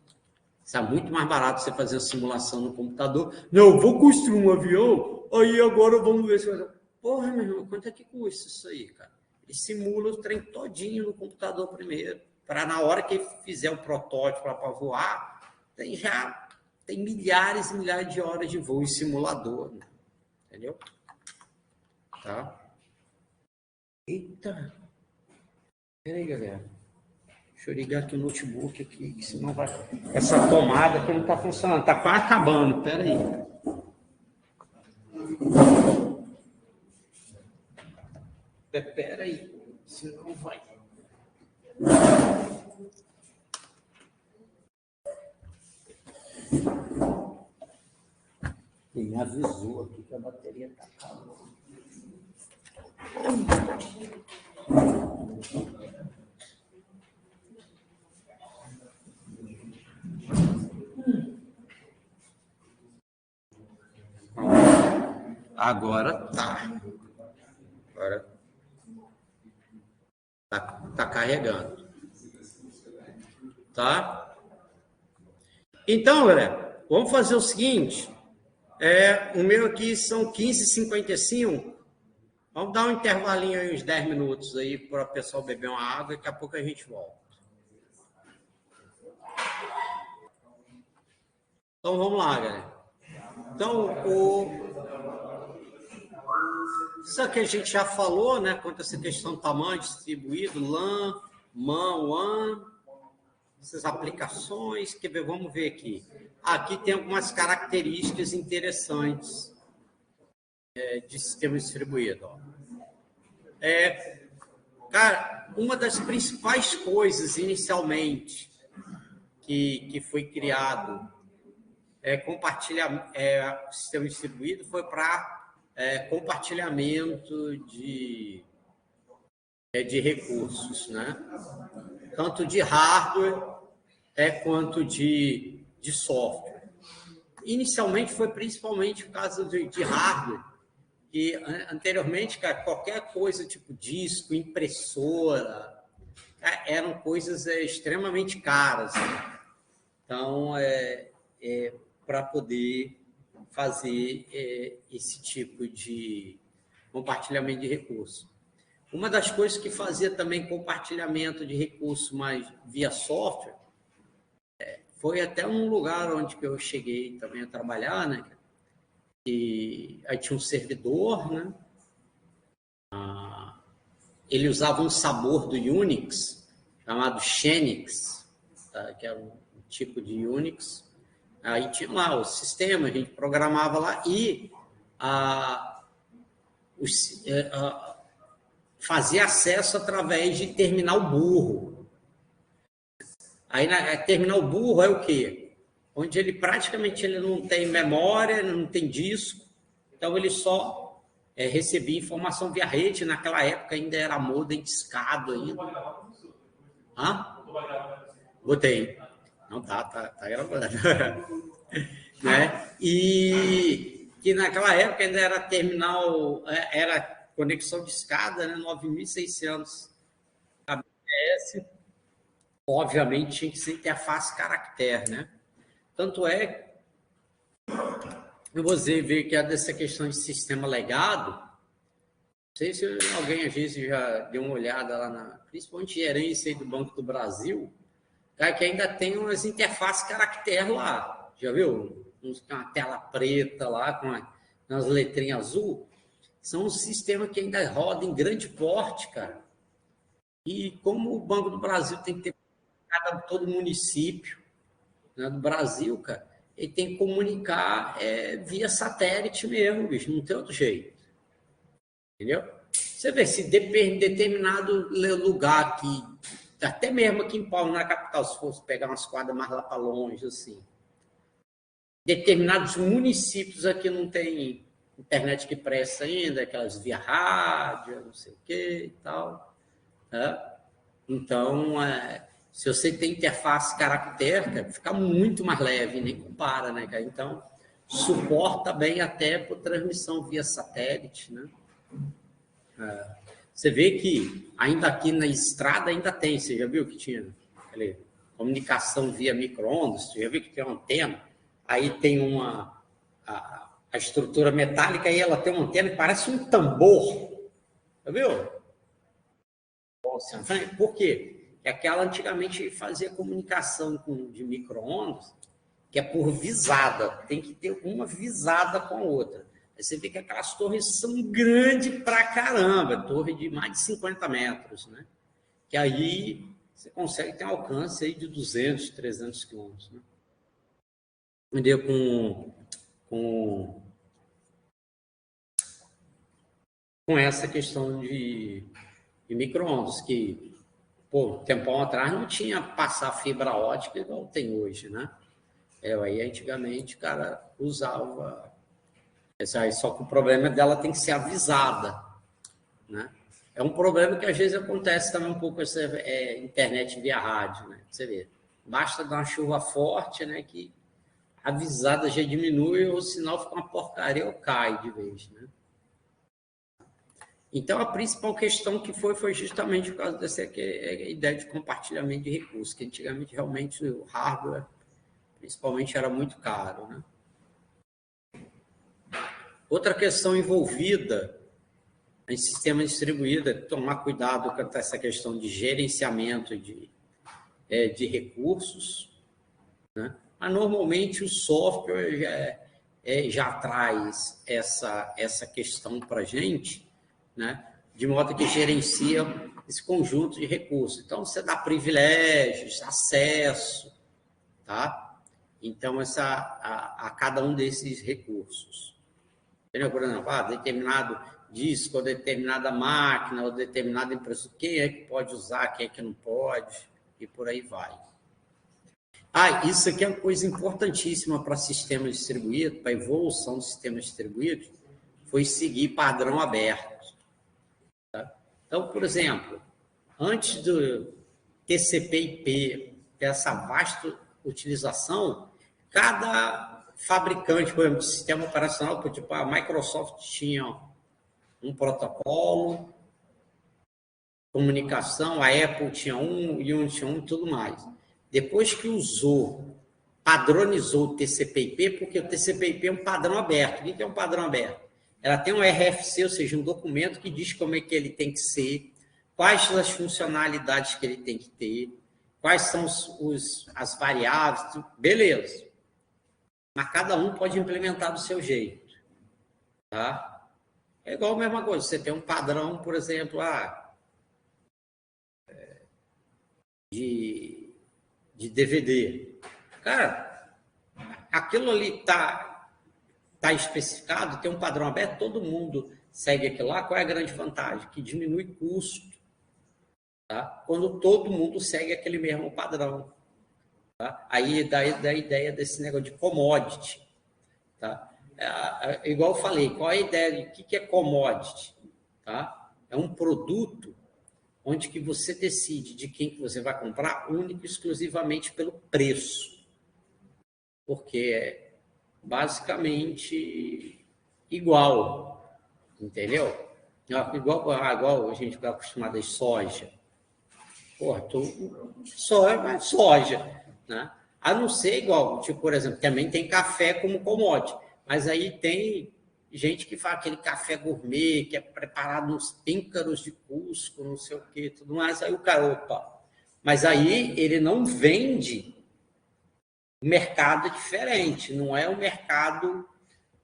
Isso é muito mais barato você fazer uma simulação no computador. Não, vou construir um avião, aí agora vamos ver se vai... Porra, meu irmão, quanto é que custa isso aí, cara? Ele simula o trem todinho no computador primeiro, para na hora que ele fizer o protótipo lá para voar, tem milhares e milhares de horas de voo em simulador, né? Entendeu? Tá? Eita! Peraí, galera. Deixa eu ligar aqui o notebook aqui, que senão vai... Essa tomada aqui não está funcionando. Está quase acabando. Peraí. Peraí. Senão vai. Ele me avisou aqui que a bateria está acabando. Agora tá. Agora tá carregando. Tá? Então, galera, vamos fazer o seguinte. O meu aqui são 15h55. Vamos dar um intervalinho aí, uns 10 minutos aí, para o pessoal beber uma água e daqui a pouco a gente volta. Então, vamos lá, galera. Então, isso que a gente já falou, né? Quanto a essa questão do tamanho distribuído, LAN, MAN, WAN, essas aplicações. Vamos ver aqui. Aqui tem algumas características interessantes de sistema distribuído. Cara, uma das principais coisas, inicialmente, que foi criado o sistema distribuído foi para compartilhamento de recursos, né? Tanto de hardware quanto de software. Inicialmente foi principalmente o caso de hardware, que anteriormente, cara, qualquer coisa tipo disco, impressora, eram coisas extremamente caras. Né? Então, para poder fazer esse tipo de compartilhamento de recursos. Uma das coisas que fazia também compartilhamento de recursos, mas via software, foi até um lugar onde eu cheguei também a trabalhar, né? E aí tinha um servidor, né? Ele usava um sabor do Unix, chamado Xenix, tá? Que era um tipo de Unix. Aí tinha lá o sistema, a gente programava lá e fazia acesso através de terminal burro. Aí, terminal burro é o quê? Onde ele praticamente não tem memória, não tem disco, então ele só recebia informação via rede. Naquela época ainda era modem discado ainda. Hã? Botei. Não, tá gravando. Né? E que naquela época ainda era terminal, era conexão de escada, né? 9.600 kbps. Obviamente tinha que ser interface caractere, né? Tanto é que você vê que dessa questão de sistema legado, não sei se alguém às vezes já deu uma olhada lá principalmente gerência aí do Banco do Brasil, cara, que ainda tem umas interfaces caractere lá, já viu? Uma tela preta lá com umas letrinhas azul, são um sistema que ainda roda em grande porte, cara. E como o Banco do Brasil tem que ter todo município, né, do Brasil, cara, ele tem que comunicar via satélite mesmo, bicho, não tem outro jeito. Entendeu? Você vê, se depende de determinado lugar aqui, até mesmo aqui em Palma, na capital, se fosse pegar umas quadras mais lá para longe, assim, determinados municípios aqui não tem internet que presta ainda, aquelas via rádio, não sei o que e tal. Né? Então, se você tem interface caractere, fica muito mais leve, nem compara, né, cara? Então, suporta bem até por transmissão via satélite, né? Você vê que ainda aqui na estrada ainda tem, você já viu que tinha comunicação via micro-ondas, você já viu que tem uma antena, aí tem a estrutura metálica e ela tem uma antena que parece um tambor, já viu? Por quê? É aquela antigamente fazia comunicação de micro-ondas, que é por visada, tem que ter uma visada com a outra. Aí você vê que aquelas torres são grandes pra caramba, torre de mais de 50 metros, né? Que aí você consegue ter um alcance aí de 200, 300 quilômetros, né? Entendeu? Com essa questão de micro-ondas, que, pô, um tempão atrás não tinha passar fibra ótica igual tem hoje, né? Aí antigamente o cara usava. Só que o problema dela tem que ser avisada, né? É um problema que às vezes acontece também um pouco com essa internet via rádio, né? Você vê, basta dar uma chuva forte, né? Que a avisada já diminui ou o sinal fica uma porcaria ou cai de vez, né? Então, a principal questão que foi justamente por causa dessa ideia de compartilhamento de recursos, que antigamente realmente o hardware, principalmente, era muito caro, né? Outra questão envolvida em sistema distribuído é tomar cuidado com essa questão de gerenciamento de recursos, né? Mas, normalmente, o software já traz essa questão para a gente, né? De modo que gerencia esse conjunto de recursos. Então, você dá privilégios, acesso, tá? Então, a cada um desses recursos. Entendeu? Por exemplo, determinado disco, ou determinada máquina, ou determinada empresa, quem é que pode usar, quem é que não pode, e por aí vai. Isso aqui é uma coisa importantíssima para sistemas distribuídos, para a evolução dos sistemas distribuídos, foi seguir padrão aberto. Tá? Então, por exemplo, antes do TCP/IP ter essa vasta utilização, cada fabricante, por exemplo, de sistema operacional, tipo a Microsoft tinha um protocolo, comunicação, a Apple tinha um, e um tinha um, e tudo mais. Depois que padronizou o TCP/IP, porque o TCP/IP é um padrão aberto. O que é um padrão aberto? Ela tem um RFC, ou seja, um documento que diz como é que ele tem que ser, quais as funcionalidades que ele tem que ter, quais são as variáveis, beleza. Mas cada um pode implementar do seu jeito. Tá? É igual a mesma coisa, você tem um padrão, por exemplo, de DVD. Cara, aquilo ali está especificado, tem um padrão aberto, todo mundo segue aquilo lá. Qual é a grande vantagem? Que diminui custo, tá? Quando todo mundo segue aquele mesmo padrão. Tá? Aí dá a ideia desse negócio de commodity. Tá? Igual eu falei, qual é a ideia de que é commodity? Tá? É um produto onde que você decide de quem que você vai comprar único e exclusivamente pelo preço. Porque é basicamente igual, entendeu? Igual a gente vai acostumado a soja. Porra, soja, né? A não ser igual, tipo, por exemplo, também tem café como commodity, mas aí tem gente que faz aquele café gourmet, que é preparado nos píncaros de Cusco, não sei o que, tudo mais, aí o cara, opa. Mas aí ele não vende mercado diferente, não é um mercado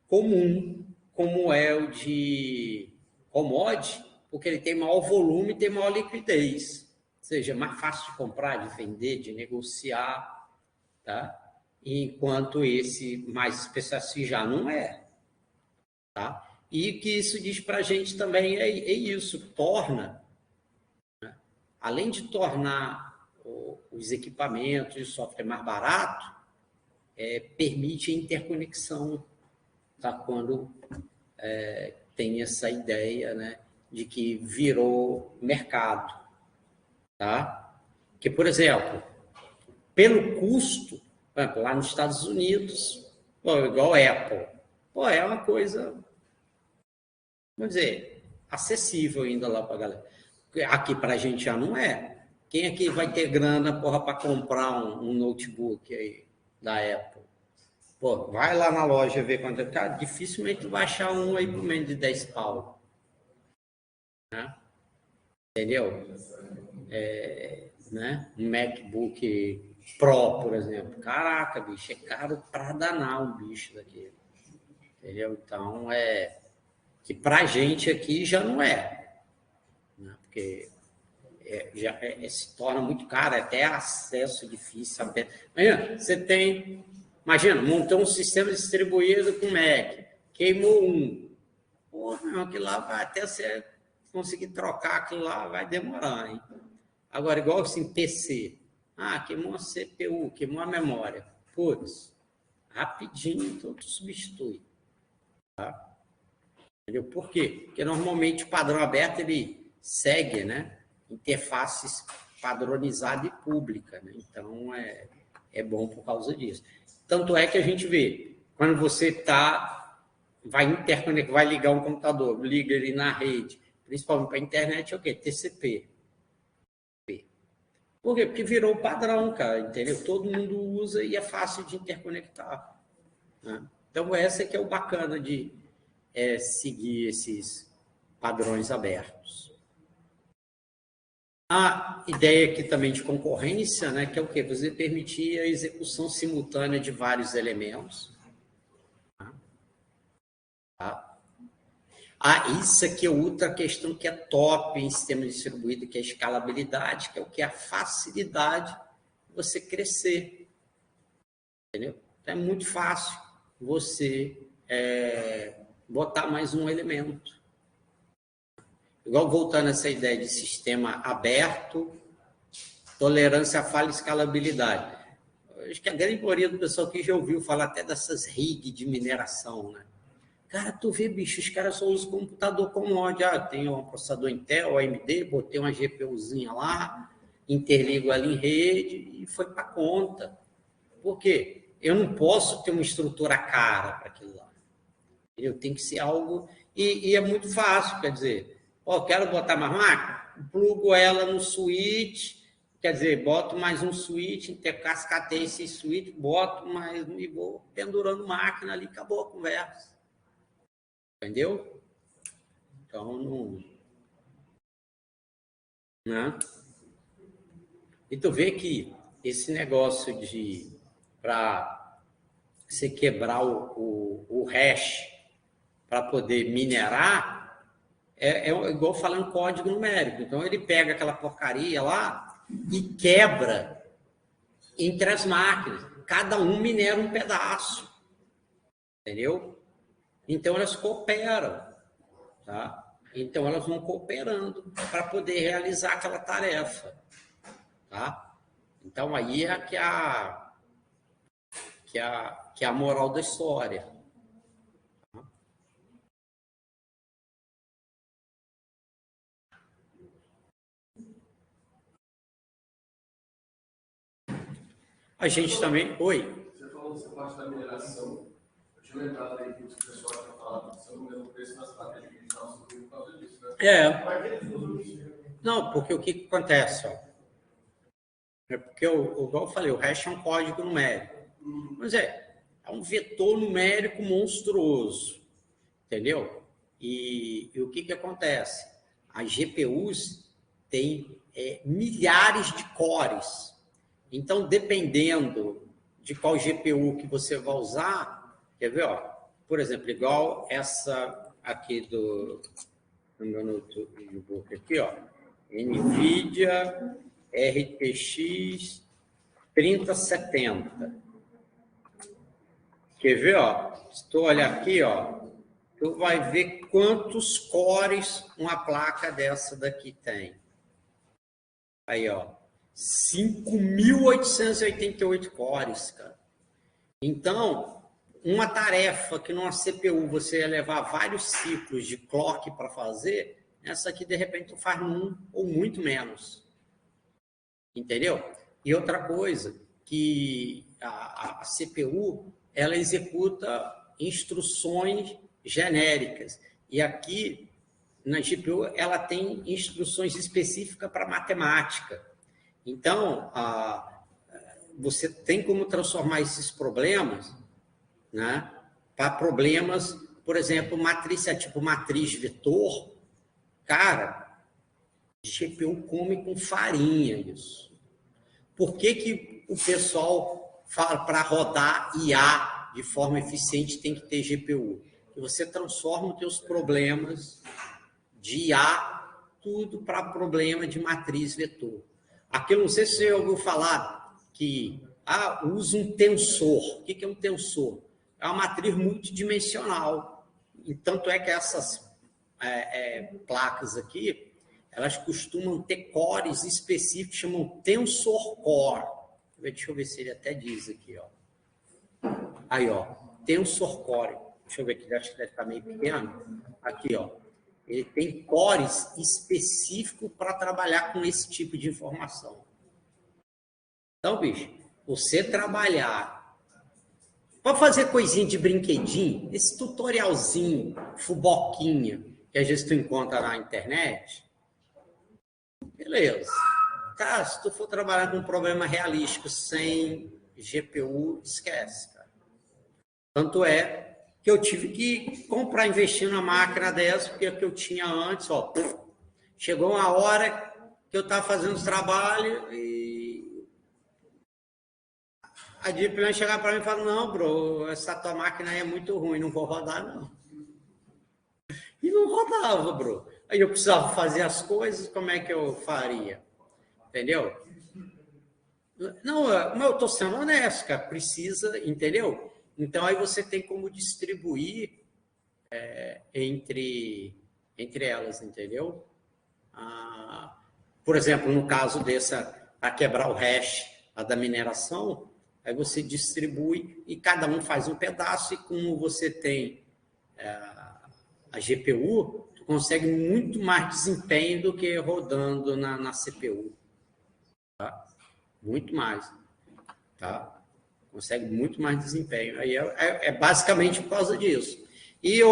comum, como é o de commodity, porque ele tem maior volume e tem maior liquidez. Ou seja, é mais fácil de comprar, de vender, de negociar, tá? Enquanto esse mais especialista já não é. Tá? E o que isso diz para a gente também é isso, torna, né? Além de tornar os equipamentos e o software mais barato, permite a interconexão, tá? Quando tem essa ideia, né, de que virou mercado. Tá? Que, por exemplo, pelo custo, lá nos Estados Unidos, igual a Apple, é uma coisa, vamos dizer, acessível ainda lá para a galera. Aqui para a gente já não é. Quem aqui vai ter grana, para comprar um notebook aí da Apple? Vai lá na loja ver quanto é. Cara, dificilmente tu vai achar um aí por menos de 10 pau. Né? Entendeu? Né? Um MacBook Pro, por exemplo. Caraca, bicho, é caro pra danar um bicho daquele. Entendeu? Então, que pra gente aqui já não é. Né? Porque se torna muito caro, até acesso difícil. Imagina, montou um sistema distribuído com Mac, queimou um. Aquilo lá vai até você conseguir trocar aquilo lá, vai demorar, hein? Agora, igual assim, PC. Queimou a CPU, queimou a memória. Putz, rapidinho, então tu substitui. Tá? Entendeu? Por quê? Porque normalmente o padrão aberto, ele segue, né? Interfaces padronizada e pública, né? Então, é bom por causa disso. Tanto é que a gente vê, quando você vai ligar um computador, liga ele na rede, principalmente para a internet, é o quê? TCP. Por quê? Porque virou padrão, cara, entendeu? Todo mundo usa e é fácil de interconectar. Né? Então, essa que é o bacana de seguir esses padrões abertos. A ideia aqui também de concorrência, né, que é o quê? Você permitir a execução simultânea de vários elementos. Tá? Isso aqui é outra questão que é top em sistema distribuído, que é a escalabilidade, que é o que? A facilidade de você crescer. Entendeu? Então, é muito fácil você botar mais um elemento. igual voltando a essa ideia de sistema aberto, tolerância à falha e escalabilidade. Acho que a grande maioria do pessoal aqui já ouviu falar até dessas RIG de mineração, né? Cara, tu vê, bicho, os caras só usam computador commodity. Tem um processador Intel, AMD, botei uma GPUzinha lá, interligo ali em rede e foi para conta. Por quê? Eu não posso ter uma estrutura cara para aquilo lá. Eu tenho que ser algo... E é muito fácil, quer dizer, quero botar mais máquina? Plugo ela no switch, quer dizer, boto mais um switch, intercascatei esse switch, boto mais e vou pendurando máquina ali, acabou a conversa. Entendeu? Então, não... Né? E tu vê que esse negócio de... para você quebrar o hash para poder minerar, é igual falando código numérico. Então, ele pega aquela porcaria lá e quebra entre as máquinas. Cada um minera um pedaço. Entendeu? Então, elas cooperam. Tá? Então, elas vão cooperando para poder realizar aquela tarefa. Tá? Então, aí é que é a moral da história. A gente também... Oi? Você falou dessa parte da mineração. Eu tinha lembrado aí que o pessoal tinha falado se eu não me engano, preço das placas de vídeo estava subindo por causa disso, né? Não, porque o que acontece? É porque, igual eu falei, o hash é um código numérico. Mas é um vetor numérico monstruoso. Entendeu? E o que acontece? As GPUs têm milhares de cores. Então, dependendo de qual GPU que você vai usar, quer ver? Por exemplo, igual essa aqui do meu notebook aqui, NVIDIA RTX 3070. Quer ver? Se tu olhar aqui, tu vai ver quantos cores uma placa dessa daqui tem. Aí, 5.888 cores, cara. Então, uma tarefa que numa CPU você ia levar vários ciclos de clock para fazer, essa aqui, de repente, tu faz um ou muito menos. Entendeu? E outra coisa, que a CPU, ela executa instruções genéricas. E aqui, na GPU, ela tem instruções específicas para matemática. Então, você tem como transformar esses problemas, né, para problemas, por exemplo, matriz, tipo matriz vetor. Cara, GPU come com farinha isso. Por que o pessoal fala para rodar IA de forma eficiente tem que ter GPU? Que você transforma os teus problemas de IA tudo para problema de matriz vetor. Aqui eu não sei se você ouviu falar que usa um tensor. O que é um tensor? É uma matriz multidimensional. E tanto é que essas placas aqui, elas costumam ter cores específicos, chamam tensor core. Deixa eu ver se ele até diz aqui. Aí, tensor core. Deixa eu ver aqui, acho que deve estar meio pequeno. Aqui, ele tem cores específicos para trabalhar com esse tipo de informação. Então, bicho, você trabalhar para fazer coisinha de brinquedinho, esse tutorialzinho, fuboquinha, que às vezes tu encontra na internet, beleza. Cara, se tu for trabalhar com um problema realístico sem GPU, esquece, cara. Tanto é que eu tive que comprar, investir na máquina dessa, porque a que eu tinha antes, chegou uma hora que eu estava fazendo os trabalhos e a Deep Learning chegava para mim e falava, não, bro, essa tua máquina aí é muito ruim, não vou rodar, não. E não rodava, bro. Aí eu precisava fazer as coisas, como é que eu faria? Entendeu? Não, mas eu estou sendo honesto, cara, precisa, entendeu? Então, aí você tem como distribuir entre elas, entendeu? Por exemplo, no caso a quebrar o hash da mineração, aí você distribui e cada um faz um pedaço, e como você tem a GPU, tu consegue muito mais desempenho do que rodando na CPU. Tá? Muito mais. Tá? Consegue muito mais desempenho. Aí é basicamente por causa disso. E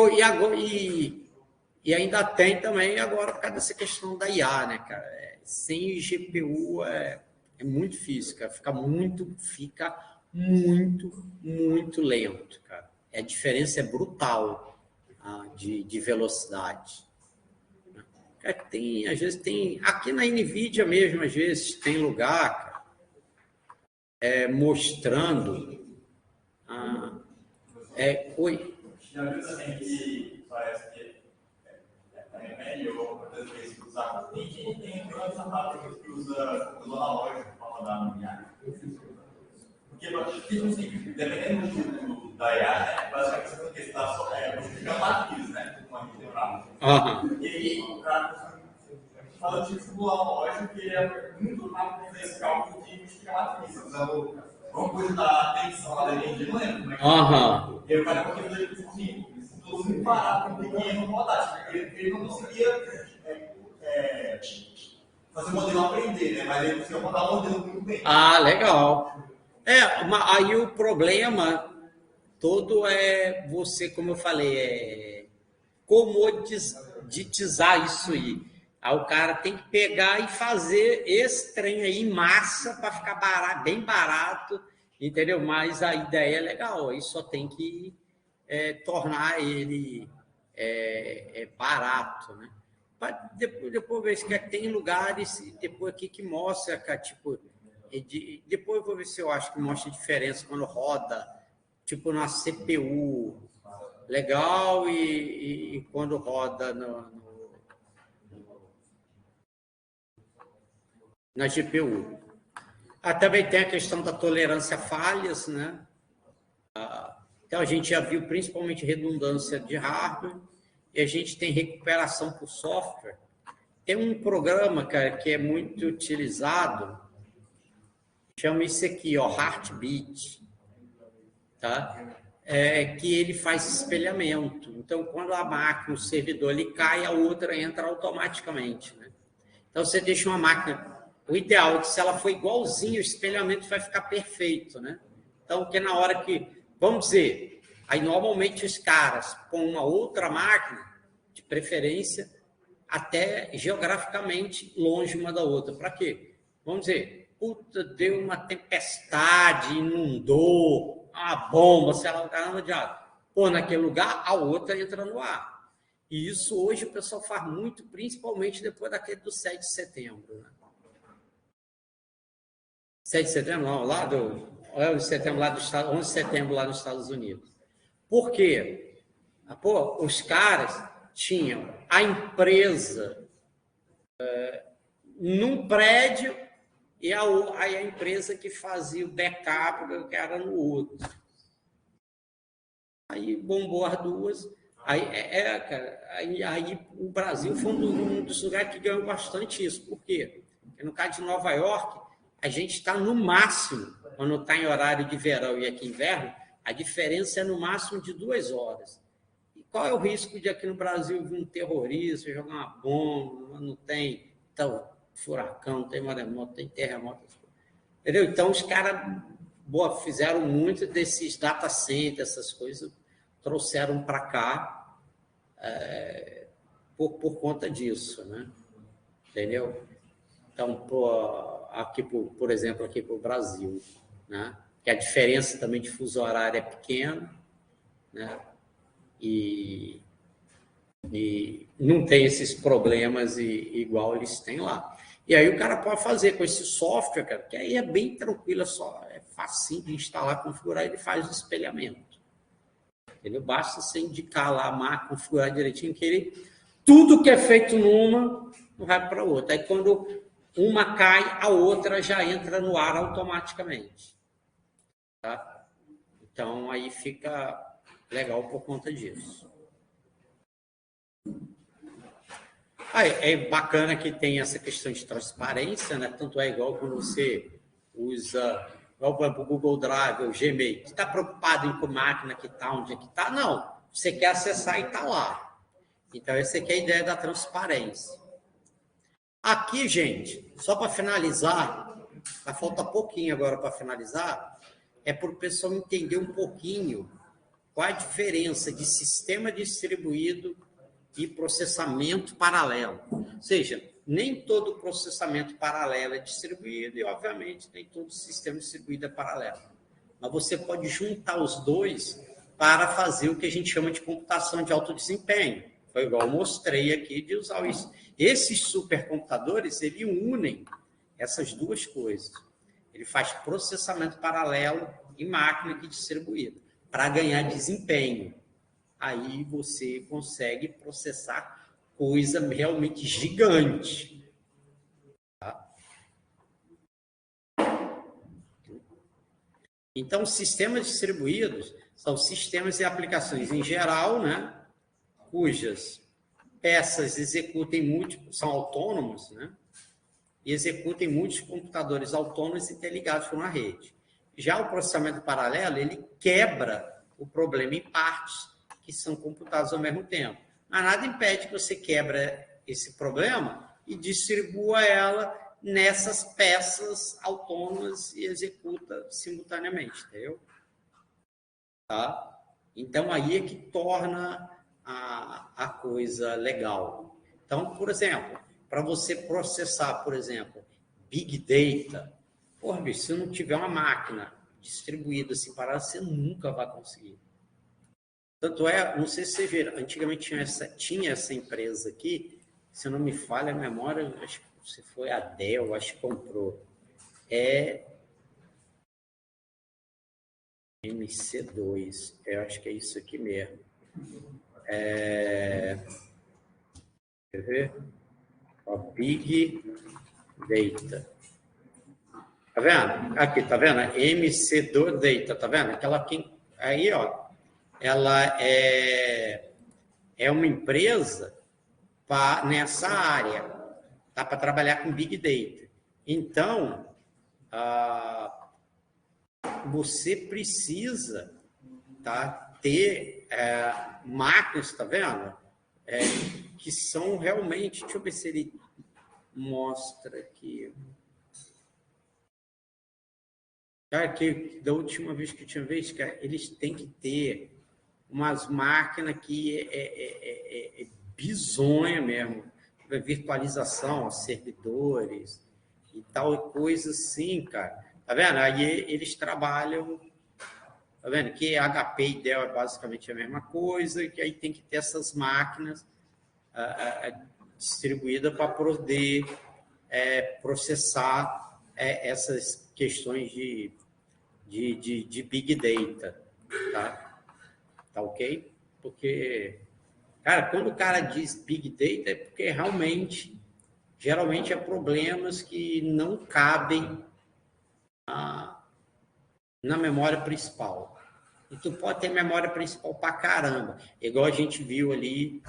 ainda tem também agora por causa dessa questão da IA, né, cara? Sem GPU é muito difícil, cara. Fica muito, muito lento, cara. A diferença é brutal de velocidade. Cara, às vezes tem... Aqui na NVIDIA mesmo, às vezes, tem lugar, cara, mostrando... Oi? Já viu também que parece que é melhor, muitas vezes, usar. Tem grandes aparatos que usa analógico para rodar no IA. Porque, assim, dependendo da IA, né, basicamente você tem que estar você fica matriz, né? Com a Uhum. E aí, o cara fala tipo do analógico que é muito rápido fazer esse cálculo de multiplicar matriz. Então, vamos cogitar a tensão lá da energia, não lembro, né? Aham. E o cara conseguiu fazer assim, todo muito barato, um pequeno rodar. Ele não conseguia fazer o modelo aprender, né? Mas ele conseguia rodar o modelo muito bem. Legal. Aí o problema todo é você, como eu falei, comoditizar isso aí. Aí o cara tem que pegar e fazer esse trem aí em massa para ficar barato, bem barato, entendeu? Mas a ideia é legal, aí só tem que tornar ele barato, né? Depois ver se tem lugares depois aqui que mostra, cara, tipo, depois eu vou ver se eu acho que mostra a diferença quando roda, tipo na CPU, legal, e quando roda na GPU. Também tem a questão da tolerância a falhas, né? Então, a gente já viu principalmente redundância de hardware, e a gente tem recuperação por software. Tem um programa, cara, que é muito utilizado, chama isso aqui, ó, Heartbeat, tá? Que ele faz espelhamento. Então, quando a máquina, o servidor, ele cai, a outra entra automaticamente, né? Então, você deixa uma máquina... O ideal é que, se ela for igualzinho, o espelhamento vai ficar perfeito, né? Então, que na hora que... Vamos dizer, aí normalmente os caras põem uma outra máquina, de preferência, até geograficamente longe uma da outra. Para quê? Vamos dizer, puta, deu uma tempestade, inundou, uma bomba, sei lá, o caramba de água. Pô, naquele lugar, a outra entra no ar. E isso hoje o pessoal faz muito, principalmente depois daquele do 7 de setembro. Né? 7 de setembro, não, lá do... 11 de setembro lá nos Estados Unidos. Por quê? Pô, os caras tinham a empresa num prédio e aí a empresa que fazia o backup que era no outro. Aí bombou as duas. Cara, aí o Brasil foi um dos lugares que ganhou bastante isso. Por quê? Porque no caso de Nova York, a gente está no máximo, quando está em horário de verão e aqui inverno, a diferença é no máximo de 2 horas. E qual é o risco de aqui no Brasil vir um terrorista, jogar uma bomba, não tem furacão, não tem maremoto, tem terremoto. Entendeu? Então, os caras fizeram muito desses data centers, essas coisas, trouxeram para cá por conta disso, né? Entendeu? Então, aqui, por exemplo, aqui para o Brasil, né? Que a diferença também de fuso horário é pequena, né? E não tem esses problemas igual eles têm lá. E aí o cara pode fazer com esse software, cara, que aí é bem tranquilo, é facinho de instalar, configurar, ele faz o espelhamento. Entendeu? Basta você indicar lá a máquina, configurar direitinho, que ele, tudo que é feito numa vai para outra. Aí quando uma cai, a outra já entra no ar automaticamente. Tá? Então aí fica legal por conta disso. É bacana que tem essa questão de transparência, né? Tanto é igual quando você usa o Google Drive, o Gmail. Você está preocupado em que máquina que está, onde é que está? Não. Você quer acessar e está lá. Então, essa aqui é a ideia da transparência. Aqui, gente, só para finalizar, falta pouquinho agora para finalizar, é para o pessoal entender um pouquinho qual a diferença de sistema distribuído e processamento paralelo. Ou seja, nem todo processamento paralelo é distribuído e, obviamente, nem todo sistema distribuído é paralelo. Mas você pode juntar os dois para fazer o que a gente chama de computação de alto desempenho. Foi igual eu mostrei aqui de usar isso. Esses supercomputadores, eles unem essas duas coisas. Ele faz processamento paralelo em máquina que distribuída para ganhar desempenho. Aí você consegue processar coisa realmente gigante. Tá? Então, sistemas distribuídos são sistemas e aplicações em geral, né, cujas peças são autônomas, né, e executam em muitos computadores autônomos interligados com uma rede. Já o processamento paralelo, ele quebra o problema em partes que são computados ao mesmo tempo. Mas nada impede que você quebre esse problema e distribua ela nessas peças autônomas e executa simultaneamente, entendeu? Tá? Então, aí é que torna a coisa legal. Então, por exemplo, para você processar, por exemplo, Big Data, bicho, se não tiver uma máquina distribuída assim parada, você nunca vai conseguir. Tanto é, não sei se você viram, antigamente tinha essa empresa aqui, se não me falha a memória, acho que se foi a Dell, acho que comprou. MC2, eu acho que é isso aqui mesmo. Quer ver? Big Data. Tá vendo? Aqui, tá vendo? MC2 Data, tá vendo? Aquela aqui, aí, ó. Ela é uma empresa nessa área, tá? Para trabalhar com Big Data. Então, você precisa, tá, ter máquinas, tá vendo? Que são realmente... Deixa eu ver se ele mostra aqui. Cara, que da última vez que eu tinha visto, cara, eles têm que ter umas máquinas que é bizonha mesmo. Virtualização, servidores e tal, coisa assim, cara. Tá vendo? Aí eles trabalham... Tá vendo? Que HP e Dell é basicamente a mesma coisa, que aí tem que ter essas máquinas distribuídas para poder processar essas questões de Big Data, tá? Tá ok? Porque, cara, quando o cara diz Big Data, é porque geralmente é problemas que não cabem na memória principal. E tu pode ter memória principal pra caramba. Igual a gente viu ali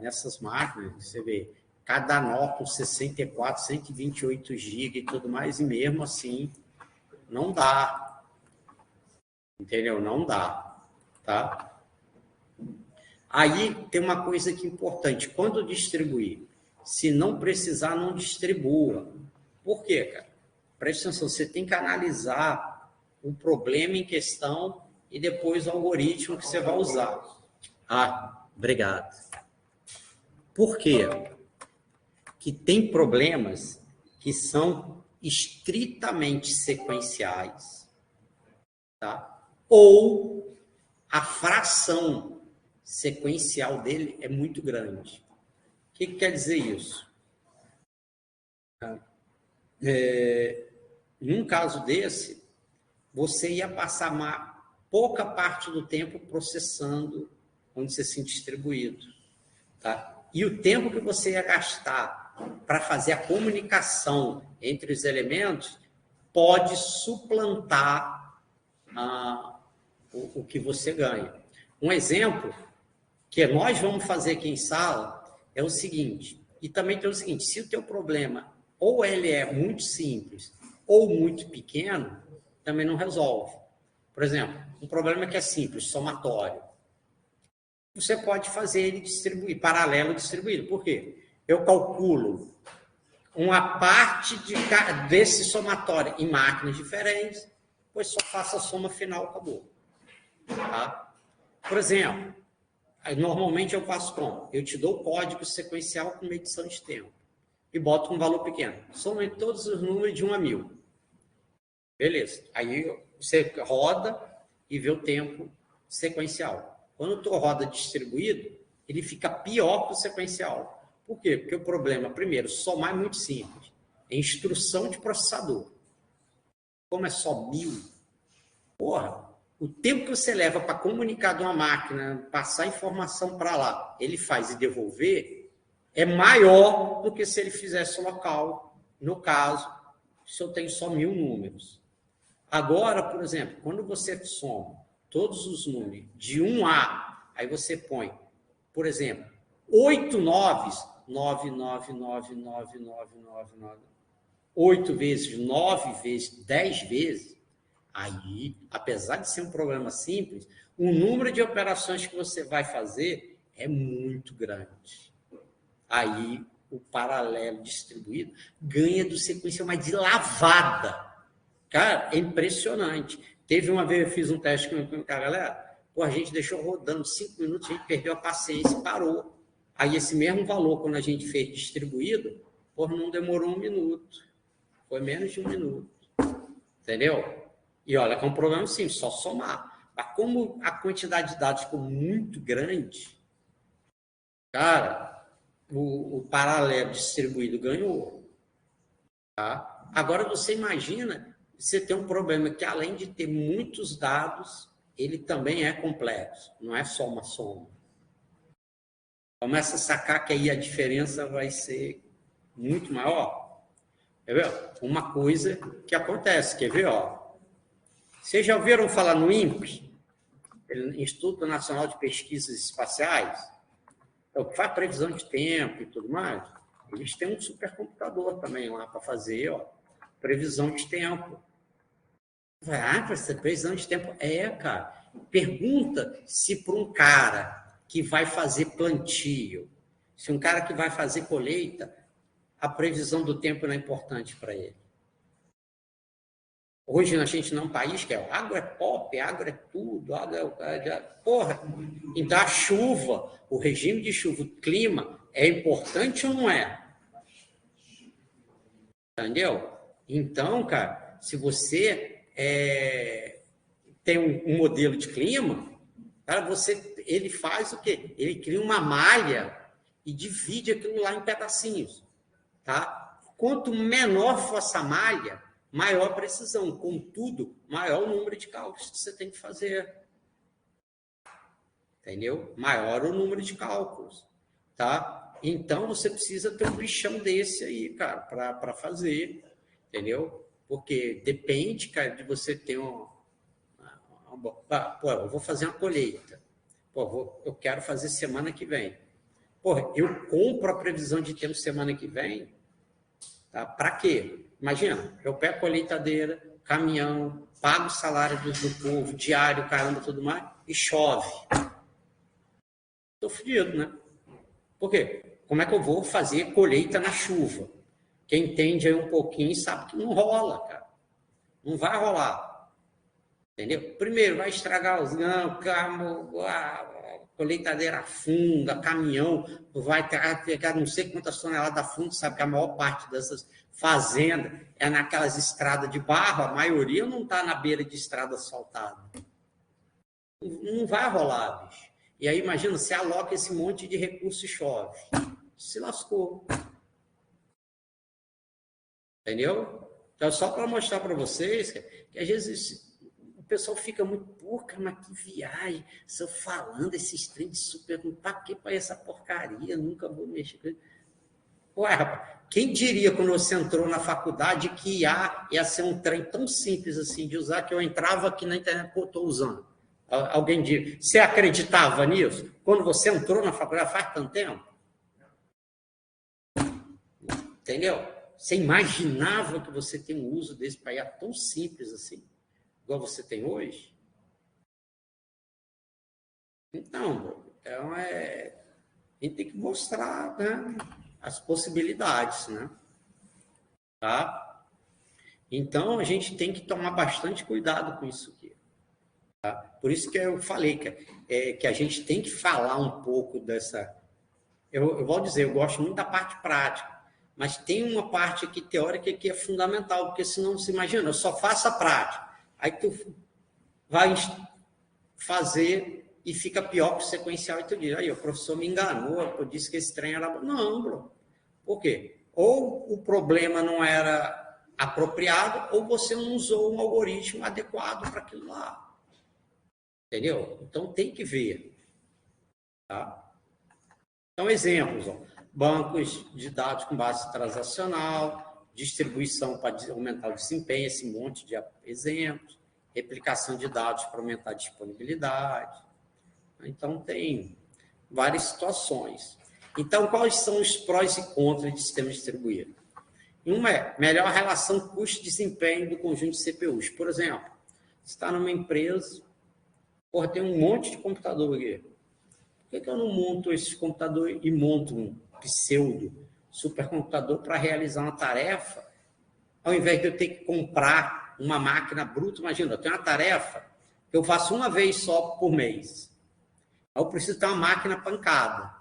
nessas máquinas, você vê, cada nó com 64, 128 GB e tudo mais, e mesmo assim, não dá. Entendeu? Não dá. Tá? Aí tem uma coisa que é importante. Quando distribuir, se não precisar, não distribua. Por quê, cara? Presta atenção, você tem que analisar o problema em questão e depois o algoritmo que você vai usar. Obrigado. Por quê? Que tem problemas que são estritamente sequenciais, tá? Ou a fração sequencial dele é muito grande. O que quer dizer isso? Em um caso desse, você ia passar pouca parte do tempo processando onde você se distribuído. Tá? E o tempo que você ia gastar para fazer a comunicação entre os elementos pode suplantar o que você ganha. Um exemplo que nós vamos fazer aqui em sala é o seguinte: E também tem o seguinte, se o teu problema ou ele é muito simples ou muito pequeno, também não resolve. Por exemplo, um problema que é simples, somatório. Você pode fazer ele distribuir, paralelo distribuído. Por quê? Eu calculo uma parte desse somatório em máquinas diferentes, pois só faço a soma final, acabou. Tá? Por exemplo, normalmente eu faço como? Eu te dou o código sequencial com medição de tempo e boto um valor pequeno. Soma todos os números de 1 a 1000. Beleza. Aí você roda e vê o tempo sequencial. Quando tu roda distribuído, ele fica pior que o sequencial. Por quê? Porque o problema, primeiro, somar é muito simples. É instrução de processador. Como é só 1000, porra, o tempo que você leva para comunicar de uma máquina, passar informação para lá, ele faz e devolver, é maior do que se ele fizesse local. No caso, se eu tenho só 1000 números. Agora, por exemplo, quando você soma todos os números de 1 a, aí você põe, por exemplo, 8 noves, 9, 9, 9, 9, 9, 9, 9, 8 vezes, 9 vezes, 10 vezes, aí, apesar de ser um problema simples, o número de operações que você vai fazer é muito grande. Aí, o paralelo distribuído ganha do sequencial, mas de lavada. Cara, é impressionante. Teve uma vez, eu fiz um teste com a galera, a gente deixou rodando 5 minutos, a gente perdeu a paciência e parou. Aí, esse mesmo valor, quando a gente fez distribuído, não demorou 1 minuto. Foi menos de 1 minuto. Entendeu? E olha que é um problema simples, só somar. Mas como a quantidade de dados ficou muito grande, cara, o paralelo distribuído ganhou. Tá? Agora, você imagina, você tem um problema que, além de ter muitos dados, ele também é complexo. Não é só uma soma. Começa a sacar que aí a diferença vai ser muito maior. Quer ver? Uma coisa que acontece, quer ver? Vocês já ouviram falar no INPE, Instituto Nacional de Pesquisas Espaciais? É o que faz previsão de tempo e tudo mais. Eles têm um supercomputador também lá para fazer previsão de tempo. Para essa previsão de tempo? Cara. Pergunta se para um cara que vai fazer plantio, se um cara que vai fazer colheita, a previsão do tempo não é importante para ele. Hoje a gente não é um país que agro é pop, agro é tudo, porra. Então a chuva, o regime de chuva, o clima, é importante ou não é? Entendeu? Então, cara, se você tem um modelo de clima, cara, ele faz o quê? Ele cria uma malha e divide aquilo lá em pedacinhos. Tá? Quanto menor for essa malha, maior precisão. Contudo, maior o número de cálculos que você tem que fazer. Entendeu? Maior o número de cálculos. Tá? Então, você precisa ter um bichão desse aí, cara, para fazer. Entendeu? Porque depende, cara, de você ter eu vou fazer uma colheita. Eu quero fazer semana que vem. Eu compro a previsão de tempo semana que vem, tá? Para quê? Imagina, eu pego a colheitadeira, caminhão, pago o salário do povo, diário, caramba, tudo mais, e chove. Estou fodido, né? Por quê? Como é que eu vou fazer colheita na chuva? Quem entende aí um pouquinho sabe que não rola, cara. Não vai rolar. Entendeu? Primeiro, vai estragar os grãos, a colheitadeira afunda, caminhão, vai pegar não sei quantas toneladas a fundo, sabe que a maior parte dessas fazendas é naquelas estradas de barro, a maioria não está na beira de estrada asfaltada. Não vai rolar, bicho. E aí, imagina, você aloca esse monte de recurso e chove. Se lascou. Entendeu? Então, só para mostrar para vocês que às vezes o pessoal fica muito, mas que viagem, se eu falando esses trem de super, para que para essa porcaria? Nunca vou mexer com isso. Ué, rapaz, quem diria quando você entrou na faculdade que ia ser um trem tão simples assim de usar, que eu entrava aqui na internet, estou usando. Alguém diz, você acreditava nisso? Quando você entrou na faculdade faz tanto tempo? Entendeu? Você imaginava que você tem um uso desse para IA tão simples assim, igual você tem hoje? Então, a gente tem que mostrar, né, as possibilidades, né? Tá? Então, a gente tem que tomar bastante cuidado com isso aqui. Tá? Por isso que eu falei que a gente tem que falar um pouco dessa... Eu vou dizer, eu gosto muito da parte prática, mas tem uma parte aqui teórica que é fundamental, porque senão você imagina, eu só faço a prática, aí tu vai fazer e fica pior que o sequencial e tu diz, aí o professor me enganou, eu disse que esse trem era... Não, bro. Por quê? Ou o problema não era apropriado, ou você não usou um algoritmo adequado para aquilo lá. Entendeu? Então, tem que ver. Tá? Então, exemplos. Ó. Bancos de dados com base transacional, distribuição para aumentar o desempenho, esse monte de exemplos, replicação de dados para aumentar a disponibilidade. Então, tem várias situações. Então, quais são os prós e contras de sistema distribuído? Uma é melhor relação custo-desempenho do conjunto de CPUs. Por exemplo, você está numa empresa, tem um monte de computador aqui. Por que eu não monto esse computador e monto um pseudo supercomputador para realizar uma tarefa, ao invés de eu ter que comprar uma máquina bruta? Imagina, eu tenho uma tarefa que eu faço uma vez só por mês. Eu preciso ter uma máquina pancada.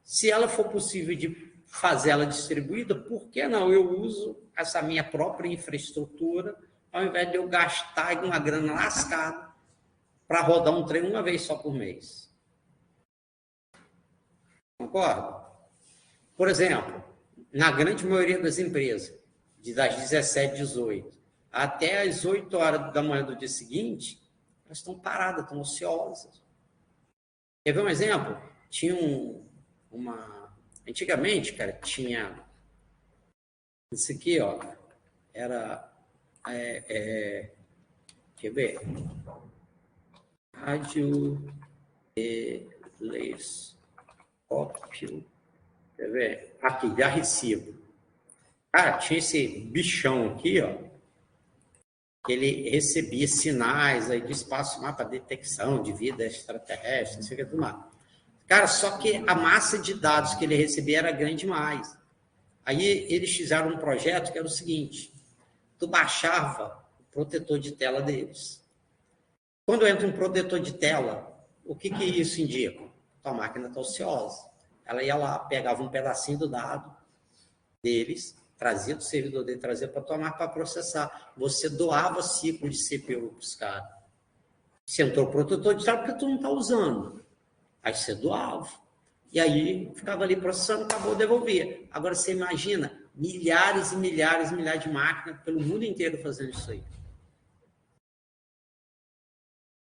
Se ela for possível de fazer ela distribuída, por que não eu uso essa minha própria infraestrutura, ao invés de eu gastar uma grana lascada para rodar um trem uma vez só por mês? Concorda? Por exemplo, na grande maioria das empresas, das 17, 18, até as 8 horas da manhã do dia seguinte, elas estão paradas, estão ociosas. Quer ver um exemplo? Tinha antigamente, cara, tinha isso aqui, ó, era, quer ver? Rádio telescópio, quer ver? Aqui, já recibo. Cara, tinha esse bichão aqui, ó, que ele recebia sinais aí do espaço-mar para detecção de vida extraterrestre, não sei o que, tudo mais. Cara, só que a massa de dados que ele recebia era grande demais. Aí eles fizeram um projeto que era o seguinte: tu baixava o protetor de tela deles. Quando entra um protetor de tela, o que isso indica? Tua máquina está ociosa. Ela ia lá, pegava um pedacinho do dado deles, trazia do servidor dele, trazia para tua máquina para processar. Você doava ciclo de CPU para os caras. Você entrou o protetor de tela porque tu não está usando. Aí você doava. E aí ficava ali processando, acabou, devolvia. Agora você imagina milhares e milhares e milhares de máquinas pelo mundo inteiro fazendo isso aí.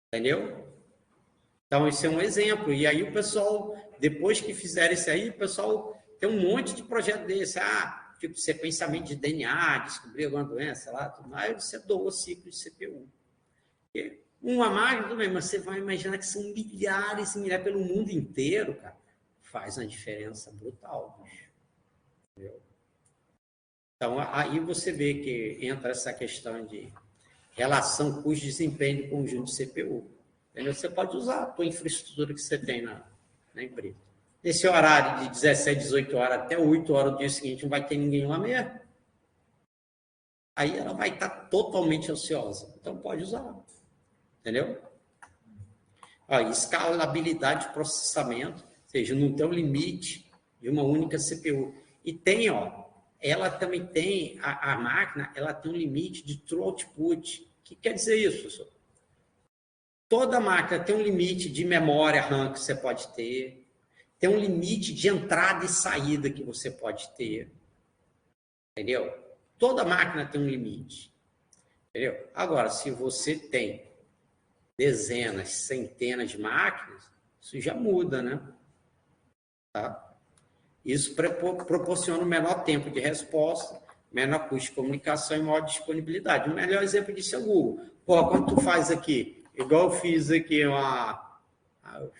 Entendeu? Então, isso é um exemplo. E aí o pessoal, depois que fizeram isso aí, o pessoal tem um monte de projeto desse. Tipo sequenciamento de DNA, descobrir alguma doença, lá, tudo mais. Aí você doa o ciclo de CPU. Uma máquina também, mas você vai imaginar que são milhares e milhares pelo mundo inteiro, cara. Faz uma diferença brutal, bicho. Entendeu? Então, aí você vê que entra essa questão de relação custo-desempenho do conjunto de CPU. Entendeu? Você pode usar a tua infraestrutura que você tem na empresa. Nesse horário de 17, 18 horas até 8 horas do dia seguinte, não vai ter ninguém lá mesmo. Aí ela vai estar totalmente ociosa. Então, pode usar. Entendeu? Escalabilidade de processamento, ou seja, não tem um limite de uma única CPU. E tem, ela também tem, a máquina, ela tem um limite de true output. O que quer dizer isso, professor? Toda máquina tem um limite de memória RAM que você pode ter, tem um limite de entrada e saída que você pode ter. Entendeu? Toda máquina tem um limite. Entendeu? Agora, se você tem dezenas, centenas de máquinas, isso já muda, né? Tá? Isso proporciona um menor tempo de resposta, menor custo de comunicação e maior disponibilidade. O melhor exemplo disso é o Google. Quando tu faz aqui, igual eu fiz aqui eu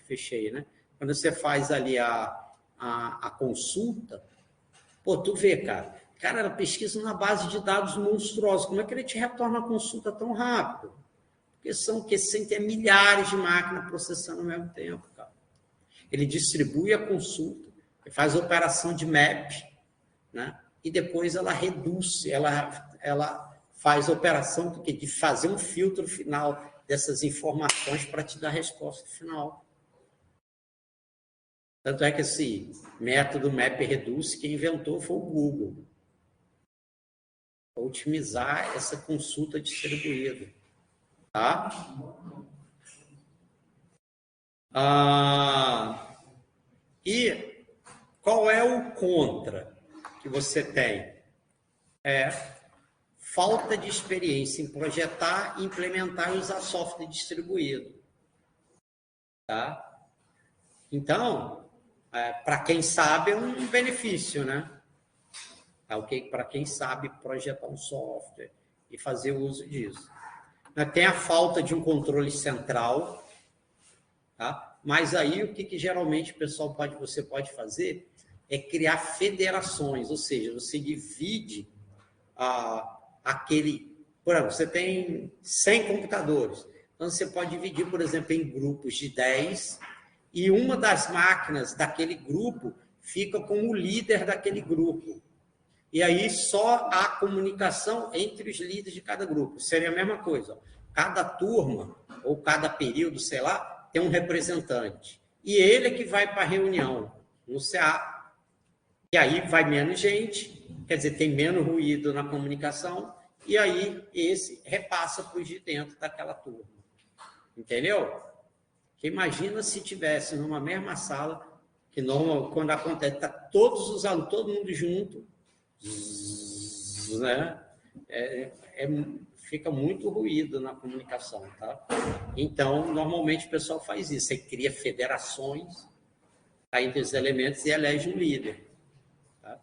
fechei, né? Quando você faz ali a consulta, tu vê, cara, Cara, ela pesquisa na base de dados monstruosos. Como é que ele te retorna a consulta tão rápido? Porque são milhares de máquinas processando ao mesmo tempo, cara. Ele distribui a consulta, faz a operação de map, né? E depois ela reduz, ela faz a operação de fazer um filtro final dessas informações para te dar a resposta final. Tanto é que esse método MapReduce, quem inventou foi o Google. Para otimizar essa consulta distribuída. Tá? E qual é o contra que você tem? Falta de experiência em projetar, implementar e usar software distribuído. Tá? Então, para quem sabe, é um benefício, né? Para quem sabe projetar um software e fazer uso disso. Tem a falta de um controle central, tá? Mas aí o que geralmente você pode fazer é criar federações, ou seja, você divide por exemplo, você tem 100 computadores, então você pode dividir, por exemplo, em grupos de 10 e uma das máquinas daquele grupo fica como líder daquele grupo. E aí só a comunicação entre os líderes de cada grupo. Seria a mesma coisa. Cada turma, ou cada período, sei lá, tem um representante. E ele é que vai para a reunião no CA. E aí vai menos gente, quer dizer, tem menos ruído na comunicação, e aí esse repassa para os de dentro daquela turma. Entendeu? Porque imagina se tivesse numa mesma sala, que quando acontece, está todos os alunos, todo mundo junto, né? Fica muito ruído na comunicação, tá? Então, normalmente o pessoal faz isso, você cria federações entre os elementos e elege um líder. Tá?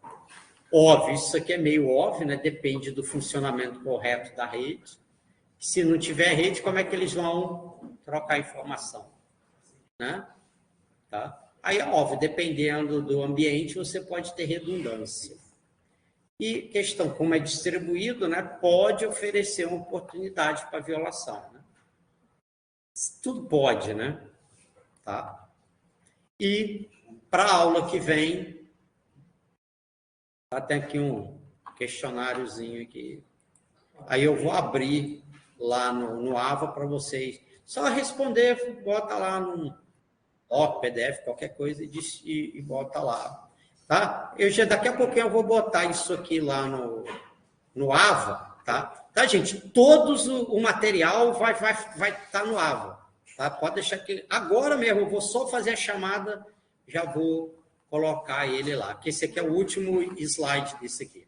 Óbvio, isso aqui é meio óbvio, né? Depende do funcionamento correto da rede. Se não tiver rede, como é que eles vão trocar informação? Né? Tá? Aí é óbvio, dependendo do ambiente, você pode ter redundância. E questão, como é distribuído, né, pode oferecer uma oportunidade para violação. Né? Tudo pode, né? Tá? E para a aula que vem, tem aqui um questionáriozinho aqui. Aí eu vou abrir lá no AVA para vocês. Só responder, bota lá no PDF, qualquer coisa, e bota lá. Tá? Daqui a pouquinho eu vou botar isso aqui lá no AVA, tá? Tá, gente? Todos o material vai estar no AVA, tá? Pode deixar que agora mesmo eu vou só fazer a chamada, já vou colocar ele lá, que esse aqui é o último slide desse aqui.